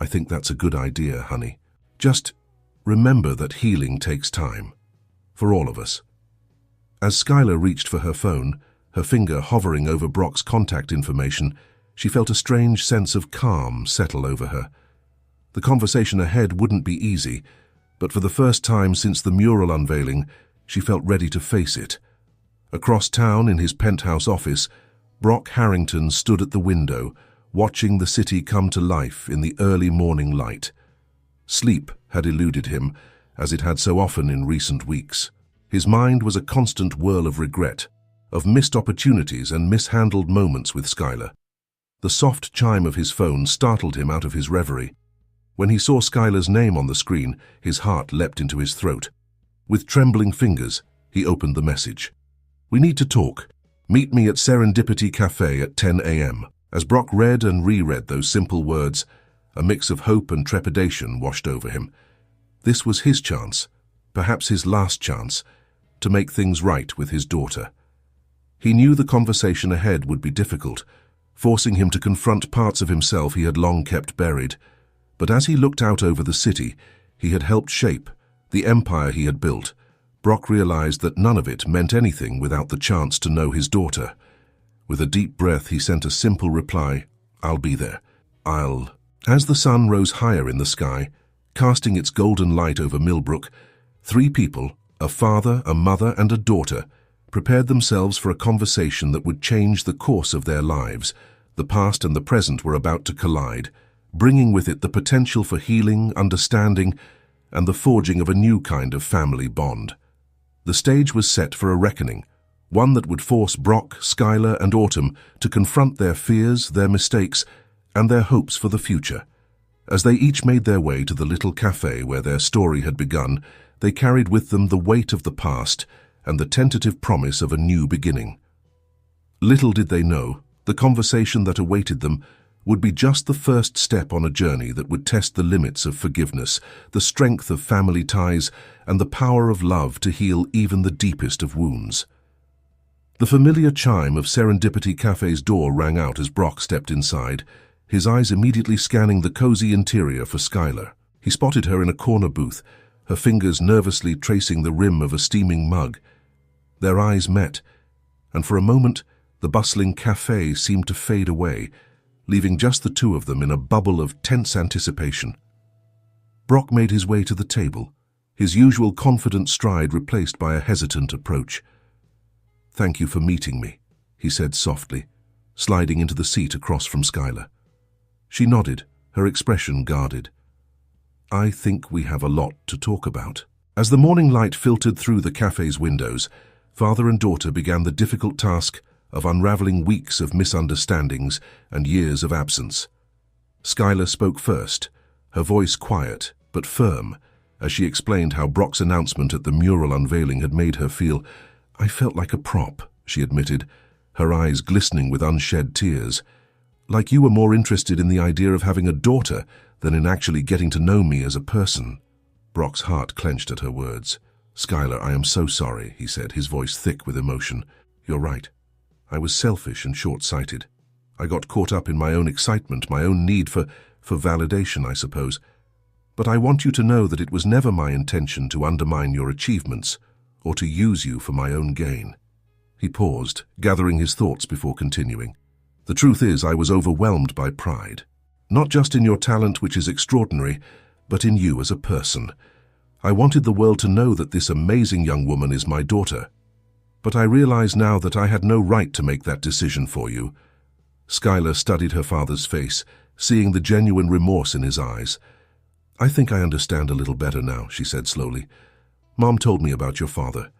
Speaker 1: "I think that's a good idea, honey. Just remember that healing takes time. For all of us." As Skylar reached for her phone, her finger hovering over Brock's contact information, she felt a strange sense of calm settle over her. The conversation ahead wouldn't be easy, but for the first time since the mural unveiling, she felt ready to face it. Across town in his penthouse office, Brock Harrington stood at the window, watching the city come to life in the early morning light. Sleep had eluded him, as it had so often in recent weeks. His mind was a constant whirl of regret, of missed opportunities and mishandled moments with Skylar. The soft chime of his phone startled him out of his reverie. When he saw Skylar's name on the screen, his heart leapt into his throat. With trembling fingers, he opened the message. "We need to talk. Meet me at Serendipity Cafe at 10 a.m. As Brock read and reread those simple words, a mix of hope and trepidation washed over him. This was his chance, perhaps his last chance, to make things right with his daughter. He knew the conversation ahead would be difficult, forcing him to confront parts of himself he had long kept buried. But as he looked out over the city he had helped shape, the empire he had built, Brock realized that none of it meant anything without the chance to know his daughter. With a deep breath, he sent a simple reply, "I'll be there. I'll..." As the sun rose higher in the sky, casting its golden light over Millbrook, three people, a father, a mother, and a daughter, prepared themselves for a conversation that would change the course of their lives. The past and the present were about to collide, bringing with it the potential for healing, understanding, and the forging of a new kind of family bond. The stage was set for a reckoning, one that would force Brock, Skylar, and Autumn to confront their fears, their mistakes, and their hopes for the future. As they each made their way to the little cafe where their story had begun, they carried with them the weight of the past and the tentative promise of a new beginning. Little did they know, the conversation that awaited them would be just the first step on a journey that would test the limits of forgiveness, the strength of family ties, and the power of love to heal even the deepest of wounds. The familiar chime of Serendipity Cafe's door rang out as Brock stepped inside, his eyes immediately scanning the cozy interior for Skylar. He spotted her in a corner booth, her fingers nervously tracing the rim of a steaming mug. Their eyes met, and for a moment the bustling cafe seemed to fade away, leaving just the two of them in a bubble of tense anticipation. Brock made his way to the table, his usual confident stride replaced by a hesitant approach. "Thank you for meeting me," he said softly, sliding into the seat across from Skylar. She nodded, her expression guarded. "I think we have a lot to talk about." As the morning light filtered through the cafe's windows, father and daughter began the difficult task of unraveling weeks of misunderstandings and years of absence. Skylar spoke first, her voice quiet but firm, as she explained how Brock's announcement at the mural unveiling had made her feel. "I felt like a prop," she admitted, her eyes glistening with unshed tears. "Like you were more interested in the idea of having a daughter than in actually getting to know me as a person." Brock's heart clenched at her words. "Skylar, I am so sorry," he said, his voice thick with emotion. "You're right. I was selfish and short-sighted. I got caught up in my own excitement, my own need for validation, I suppose. But I want you to know that it was never my intention to undermine your achievements or to use you for my own gain." He paused, gathering his thoughts before continuing. "The truth is, I was overwhelmed by pride. Not just in your talent, which is extraordinary, but in you as a person. I wanted the world to know that this amazing young woman is my daughter. But I realize now that I had no right to make that decision for you." Skylar studied her father's face, seeing the genuine remorse in his eyes. "I think I understand a little better now," she said slowly. "Mom told me about your father,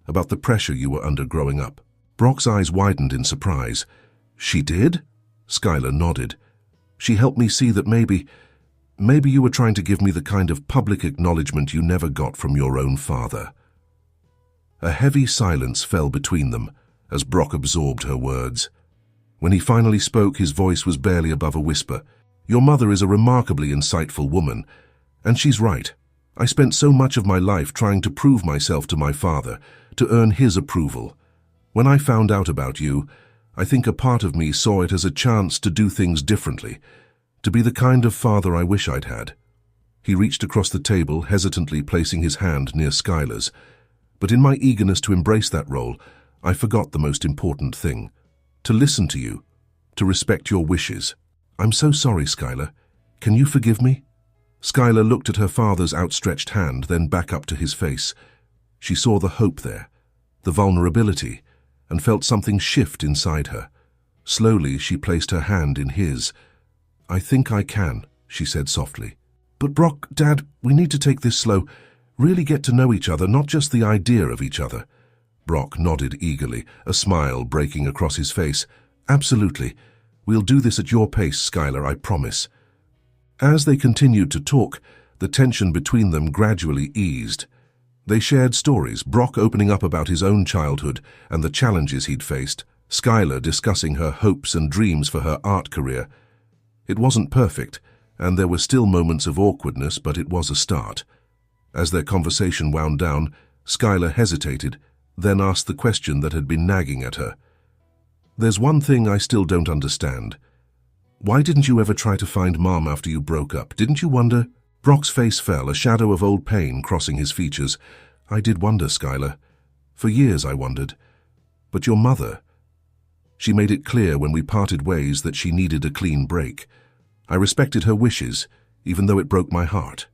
Speaker 1: about the pressure you were under growing up." Brock's eyes widened in surprise. "She did?" Skylar nodded. "She helped me see that maybe you were trying to give me the kind of public acknowledgement you never got from your own father." A heavy silence fell between them as Brock absorbed her words. When he finally spoke, his voice was barely above a whisper. "Your mother is a remarkably insightful woman, and she's right. I spent so much of my life trying to prove myself to my father, to earn his approval. When I found out about you, I think a part of me saw it as a chance to do things differently, to be the kind of father I wish I'd had." He reached across the table, hesitantly placing his hand near Skylar's. "But in my eagerness to embrace that role, I forgot the most important thing. To listen to you, to respect your wishes. I'm so sorry, Skylar. Can you forgive me?" Skylar looked at her father's outstretched hand, then back up to his face. She saw the hope there, the vulnerability, and felt something shift inside her. Slowly, she placed her hand in his. "I think I can," she said softly. "But Brock, Dad, we need to take this slow. Really get to know each other, not just the idea of each other." Brock nodded eagerly, a smile breaking across his face. "Absolutely. We'll do this at your pace, Skylar, I promise." As they continued to talk, the tension between them gradually eased. They shared stories, Brock opening up about his own childhood and the challenges he'd faced, Skylar discussing her hopes and dreams for her art career. It wasn't perfect, and there were still moments of awkwardness, but it was a start. As their conversation wound down, Skylar hesitated, then asked the question that had been nagging at her. "There's one thing I still don't understand. Why didn't you ever try to find Mom after you broke up? Didn't you wonder?" Brock's face fell, a shadow of old pain crossing his features. "I did wonder, Skylar. For years I wondered. But your mother, she made it clear when we parted ways that she needed a clean break. I respected her wishes, even though it broke my heart.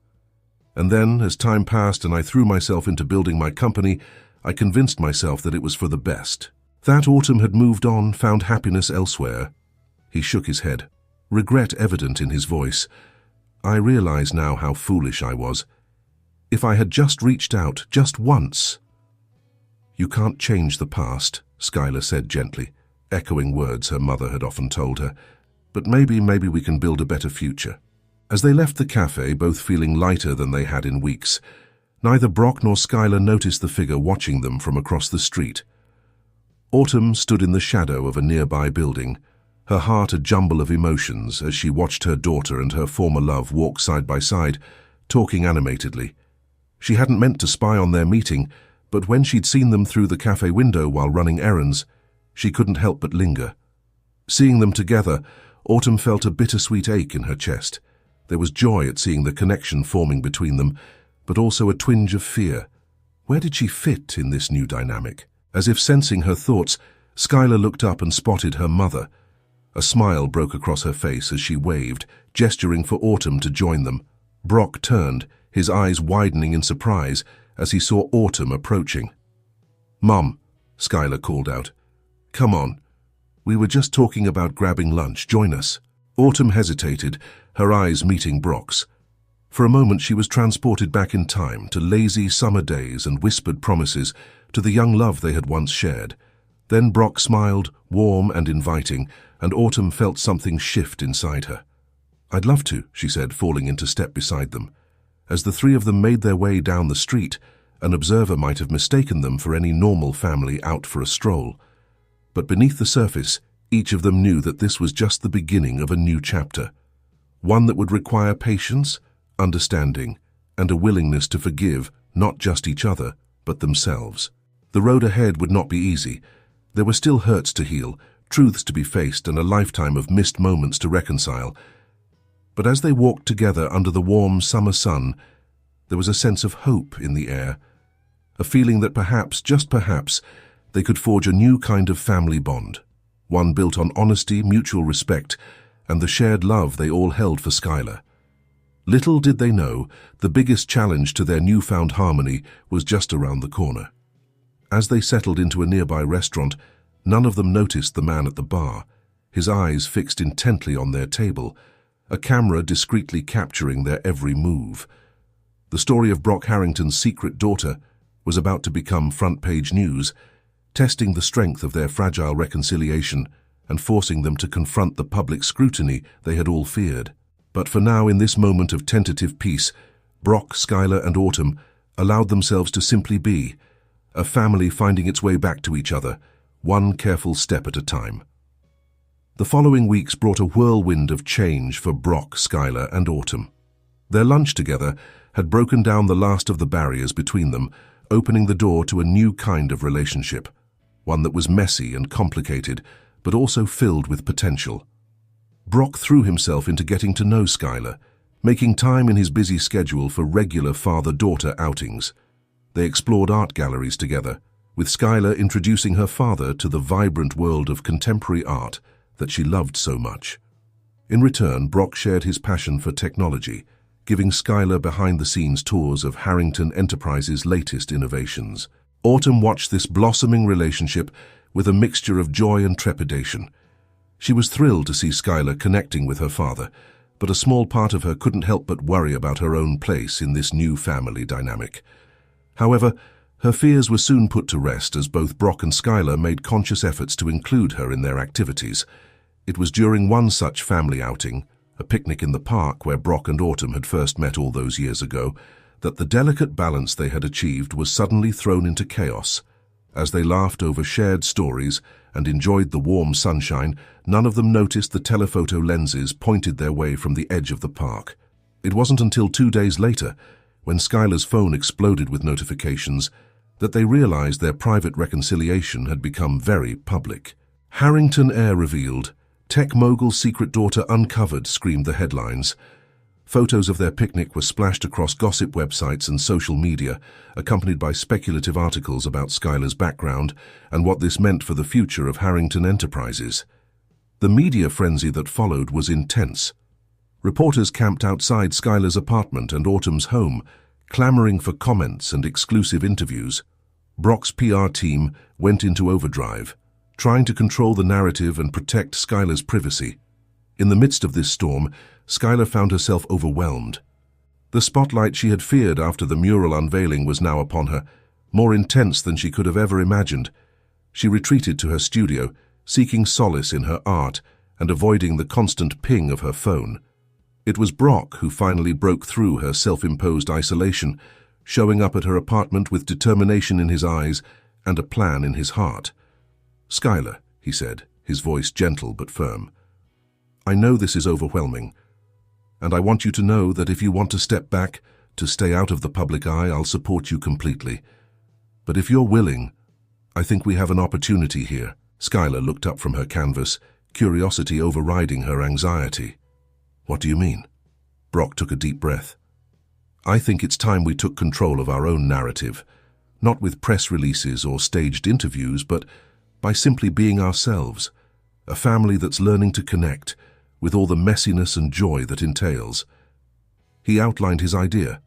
Speaker 1: And then, as time passed and I threw myself into building my company, I convinced myself that it was for the best. That autumn had moved on, found happiness elsewhere." He shook his head, regret evident in his voice. "I realize now how foolish I was. If I had just reached out, just once." "You can't change the past," Skylar said gently, echoing words her mother had often told her. "But maybe we can build a better future." As they left the cafe, both feeling lighter than they had in weeks, neither Brock nor Skylar noticed the figure watching them from across the street. Autumn stood in the shadow of a nearby building, her heart a jumble of emotions as she watched her daughter and her former love walk side by side, talking animatedly. She hadn't meant to spy on their meeting, but when she'd seen them through the cafe window while running errands, she couldn't help but linger. Seeing them together, Autumn felt a bittersweet ache in her chest. There was joy at seeing the connection forming between them, but also a twinge of fear. Where did she fit in this new dynamic? As if sensing her thoughts, Skylar looked up and spotted her mother. A smile broke across her face as she waved, gesturing for Autumn to join them. Brock turned, his eyes widening in surprise as he saw Autumn approaching. "Mom," Skylar called out. "Come on. We were just talking about grabbing lunch. Join us." Autumn hesitated, her eyes meeting Brock's. For a moment she was transported back in time to lazy summer days and whispered promises, to the young love they had once shared. Then Brock smiled, warm and inviting, and Autumn felt something shift inside her. "I'd love to," she said, falling into step beside them. As the three of them made their way down the street, an observer might have mistaken them for any normal family out for a stroll. But beneath the surface, each of them knew that this was just the beginning of a new chapter, one that would require patience, understanding, and a willingness to forgive not just each other, but themselves. The road ahead would not be easy. There were still hurts to heal, truths to be faced, and a lifetime of missed moments to reconcile. But as they walked together under the warm summer sun, there was a sense of hope in the air, a feeling that perhaps, just perhaps, they could forge a new kind of family bond, one built on honesty, mutual respect, and the shared love they all held for Skylar. Little did they know, the biggest challenge to their newfound harmony was just around the corner. As they settled into a nearby restaurant, none of them noticed the man at the bar, his eyes fixed intently on their table, a camera discreetly capturing their every move. The story of Brock Harrington's secret daughter was about to become front-page news, testing the strength of their fragile reconciliation and forcing them to confront the public scrutiny they had all feared. But for now, in this moment of tentative peace, Brock, Skylar, and Autumn allowed themselves to simply be, a family finding its way back to each other, one careful step at a time. The following weeks brought a whirlwind of change for Brock, Skylar, and Autumn. Their lunch together had broken down the last of the barriers between them, opening the door to a new kind of relationship, one that was messy and complicated, but also filled with potential. Brock threw himself into getting to know Skylar, making time in his busy schedule for regular father-daughter outings. They explored art galleries together, with Skylar introducing her father to the vibrant world of contemporary art that she loved so much. In return, Brock shared his passion for technology, giving Skylar behind-the-scenes tours of Harrington Enterprises' latest innovations. Autumn watched this blossoming relationship with a mixture of joy and trepidation. She was thrilled to see Skylar connecting with her father, but a small part of her couldn't help but worry about her own place in this new family dynamic. However, her fears were soon put to rest as both Brock and Skylar made conscious efforts to include her in their activities. It was during one such family outing, a picnic in the park where Brock and Autumn had first met all those years ago, that the delicate balance they had achieved was suddenly thrown into chaos. As they laughed over shared stories and enjoyed the warm sunshine, none of them noticed the telephoto lenses pointed their way from the edge of the park. It wasn't until 2 days later, when Skylar's phone exploded with notifications, that they realized their private reconciliation had become very public. Harrington heir revealed, tech mogul's secret daughter uncovered, screamed the headlines. Photos of their picnic were splashed across gossip websites and social media, accompanied by speculative articles about Skylar's background and what this meant for the future of Harrington Enterprises. The media frenzy that followed was intense. Reporters camped outside Skylar's apartment and Autumn's home, clamoring for comments and exclusive interviews. Brock's PR team went into overdrive, trying to control the narrative and protect Skylar's privacy. In the midst of this storm, Skylar found herself overwhelmed. The spotlight she had feared after the mural unveiling was now upon her, more intense than she could have ever imagined. She retreated to her studio, seeking solace in her art and avoiding the constant ping of her phone. It was Brock who finally broke through her self-imposed isolation, showing up at her apartment with determination in his eyes and a plan in his heart. "Skylar," he said, his voice gentle but firm, "I know this is overwhelming, and I want you to know that if you want to step back, to stay out of the public eye, I'll support you completely. But if you're willing, I think we have an opportunity here." Skylar looked up from her canvas, curiosity overriding her anxiety. "What do you mean?" Brock took a deep breath. "I think it's time we took control of our own narrative, not with press releases or staged interviews, but by simply being ourselves, a family that's learning to connect, with all the messiness and joy that entails." He outlined his idea,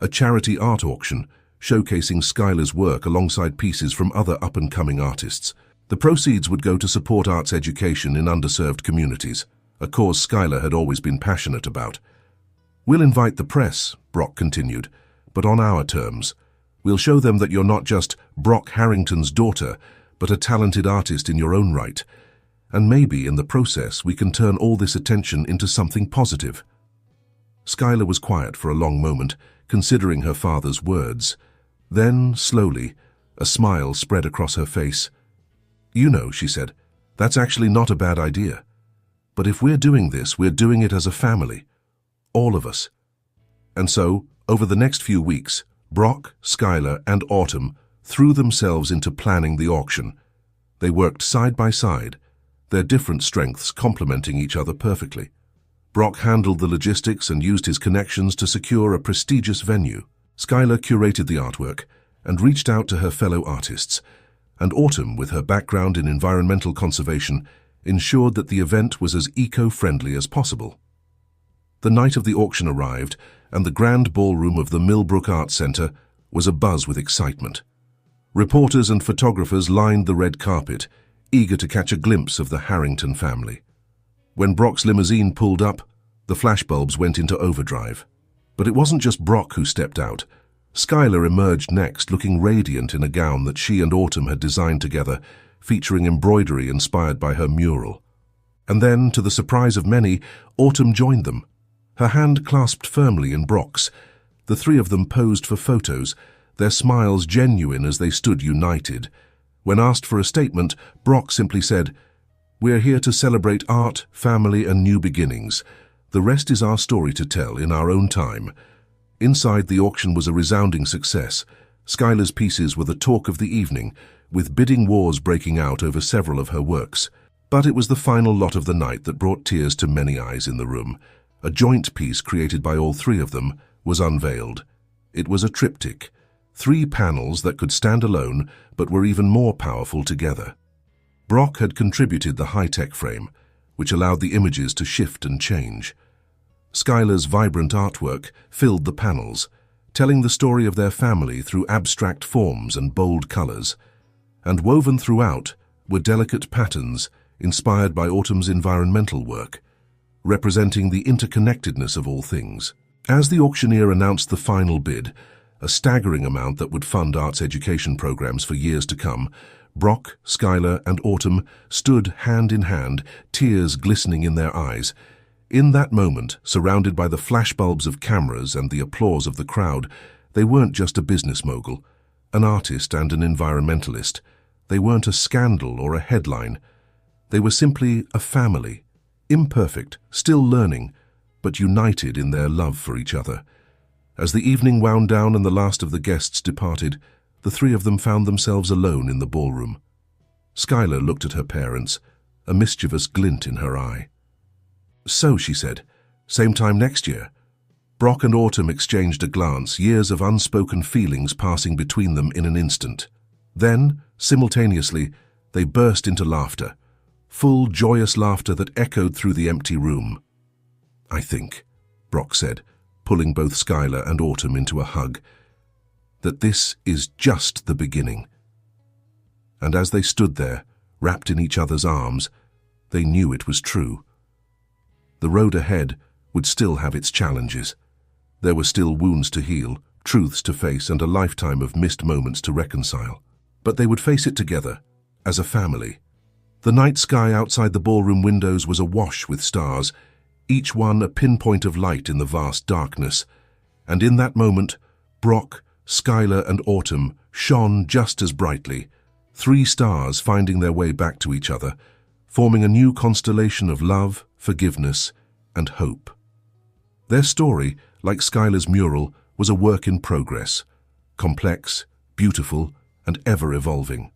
Speaker 1: a charity art auction showcasing Skylar's work alongside pieces from other up-and-coming artists. The proceeds would go to support arts education in underserved communities, a cause Skylar had always been passionate about. "We'll invite the press," Brock continued, "but on our terms. We'll show them that you're not just Brock Harrington's daughter, but a talented artist in your own right. And maybe in the process we can turn all this attention into something positive." Skylar was quiet for a long moment, considering her father's words. Then, slowly, a smile spread across her face. "You know," she said, "that's actually not a bad idea. But if we're doing this, we're doing it as a family. All of us. And so, Over the next few weeks, Brock, Skylar, and Autumn threw themselves into planning the auction. They worked side by side, their different strengths complementing each other perfectly. Brock handled the logistics and used his connections to secure a prestigious venue. Skylar curated the artwork and reached out to her fellow artists, and Autumn, with her background in environmental conservation, ensured that the event was as eco-friendly as possible. The night of the auction arrived, and the grand ballroom of the Millbrook Arts Centre was abuzz with excitement. Reporters and photographers lined the red carpet, eager to catch a glimpse of the Harrington family. When Brock's limousine pulled up, the flashbulbs went into overdrive. But it wasn't just Brock who stepped out. Skylar emerged next, looking radiant in a gown that she and Autumn had designed together, featuring embroidery inspired by her mural. And then, to the surprise of many, Autumn joined them, her hand clasped firmly in Brock's. The three of them posed for photos, their smiles genuine as they stood united. When asked for a statement, Brock simply said, "We're here to celebrate art, family, and new beginnings. The rest is our story to tell in our own time." Inside, the auction was a resounding success. Skylar's pieces were the talk of the evening, with bidding wars breaking out over several of her works. But it was the final lot of the night that brought tears to many eyes in the room. A joint piece created by all three of them was unveiled. It was a triptych, 3 panels that could stand alone but were even more powerful together. Brock had contributed the high-tech frame, which allowed the images to shift and change. Skylar's vibrant artwork filled the panels, telling the story of their family through abstract forms and bold colors. And woven throughout were delicate patterns inspired by Autumn's environmental work, representing the interconnectedness of all things. As the auctioneer announced the final bid, a staggering amount that would fund arts education programs for years to come, Brock, Skylar, and Autumn stood hand in hand, tears glistening in their eyes. In that moment, surrounded by the flashbulbs of cameras and the applause of the crowd, they weren't just a business mogul, an artist and an environmentalist. They weren't a scandal or a headline. They were simply a family, imperfect, still learning, but united in their love for each other. As the evening wound down and the last of the guests departed, the three of them found themselves alone in the ballroom. Skylar looked at her parents, a mischievous glint in her eye. "So," she said, "same time next year?" Brock and Autumn exchanged a glance, years of unspoken feelings passing between them in an instant. Then, simultaneously, they burst into laughter, full, joyous laughter that echoed through the empty room. "I think," Brock said, pulling both Skylar and Autumn into a hug, "that this is just the beginning." And as they stood there, wrapped in each other's arms, they knew it was true. The road ahead would still have its challenges. There were still wounds to heal, truths to face, and a lifetime of missed moments to reconcile. But they would face it together, as a family. The night sky outside the ballroom windows was awash with stars, each one a pinpoint of light in the vast darkness. And in that moment, Brock, Skylar, and Autumn shone just as brightly, 3 stars finding their way back to each other, forming a new constellation of love, forgiveness, and hope. Their story, like Skylar's mural, was a work in progress, complex, beautiful, and ever-evolving.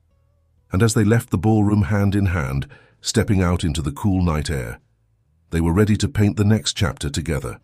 Speaker 1: And as they left the ballroom hand in hand, stepping out into the cool night air, they were ready to paint the next chapter together.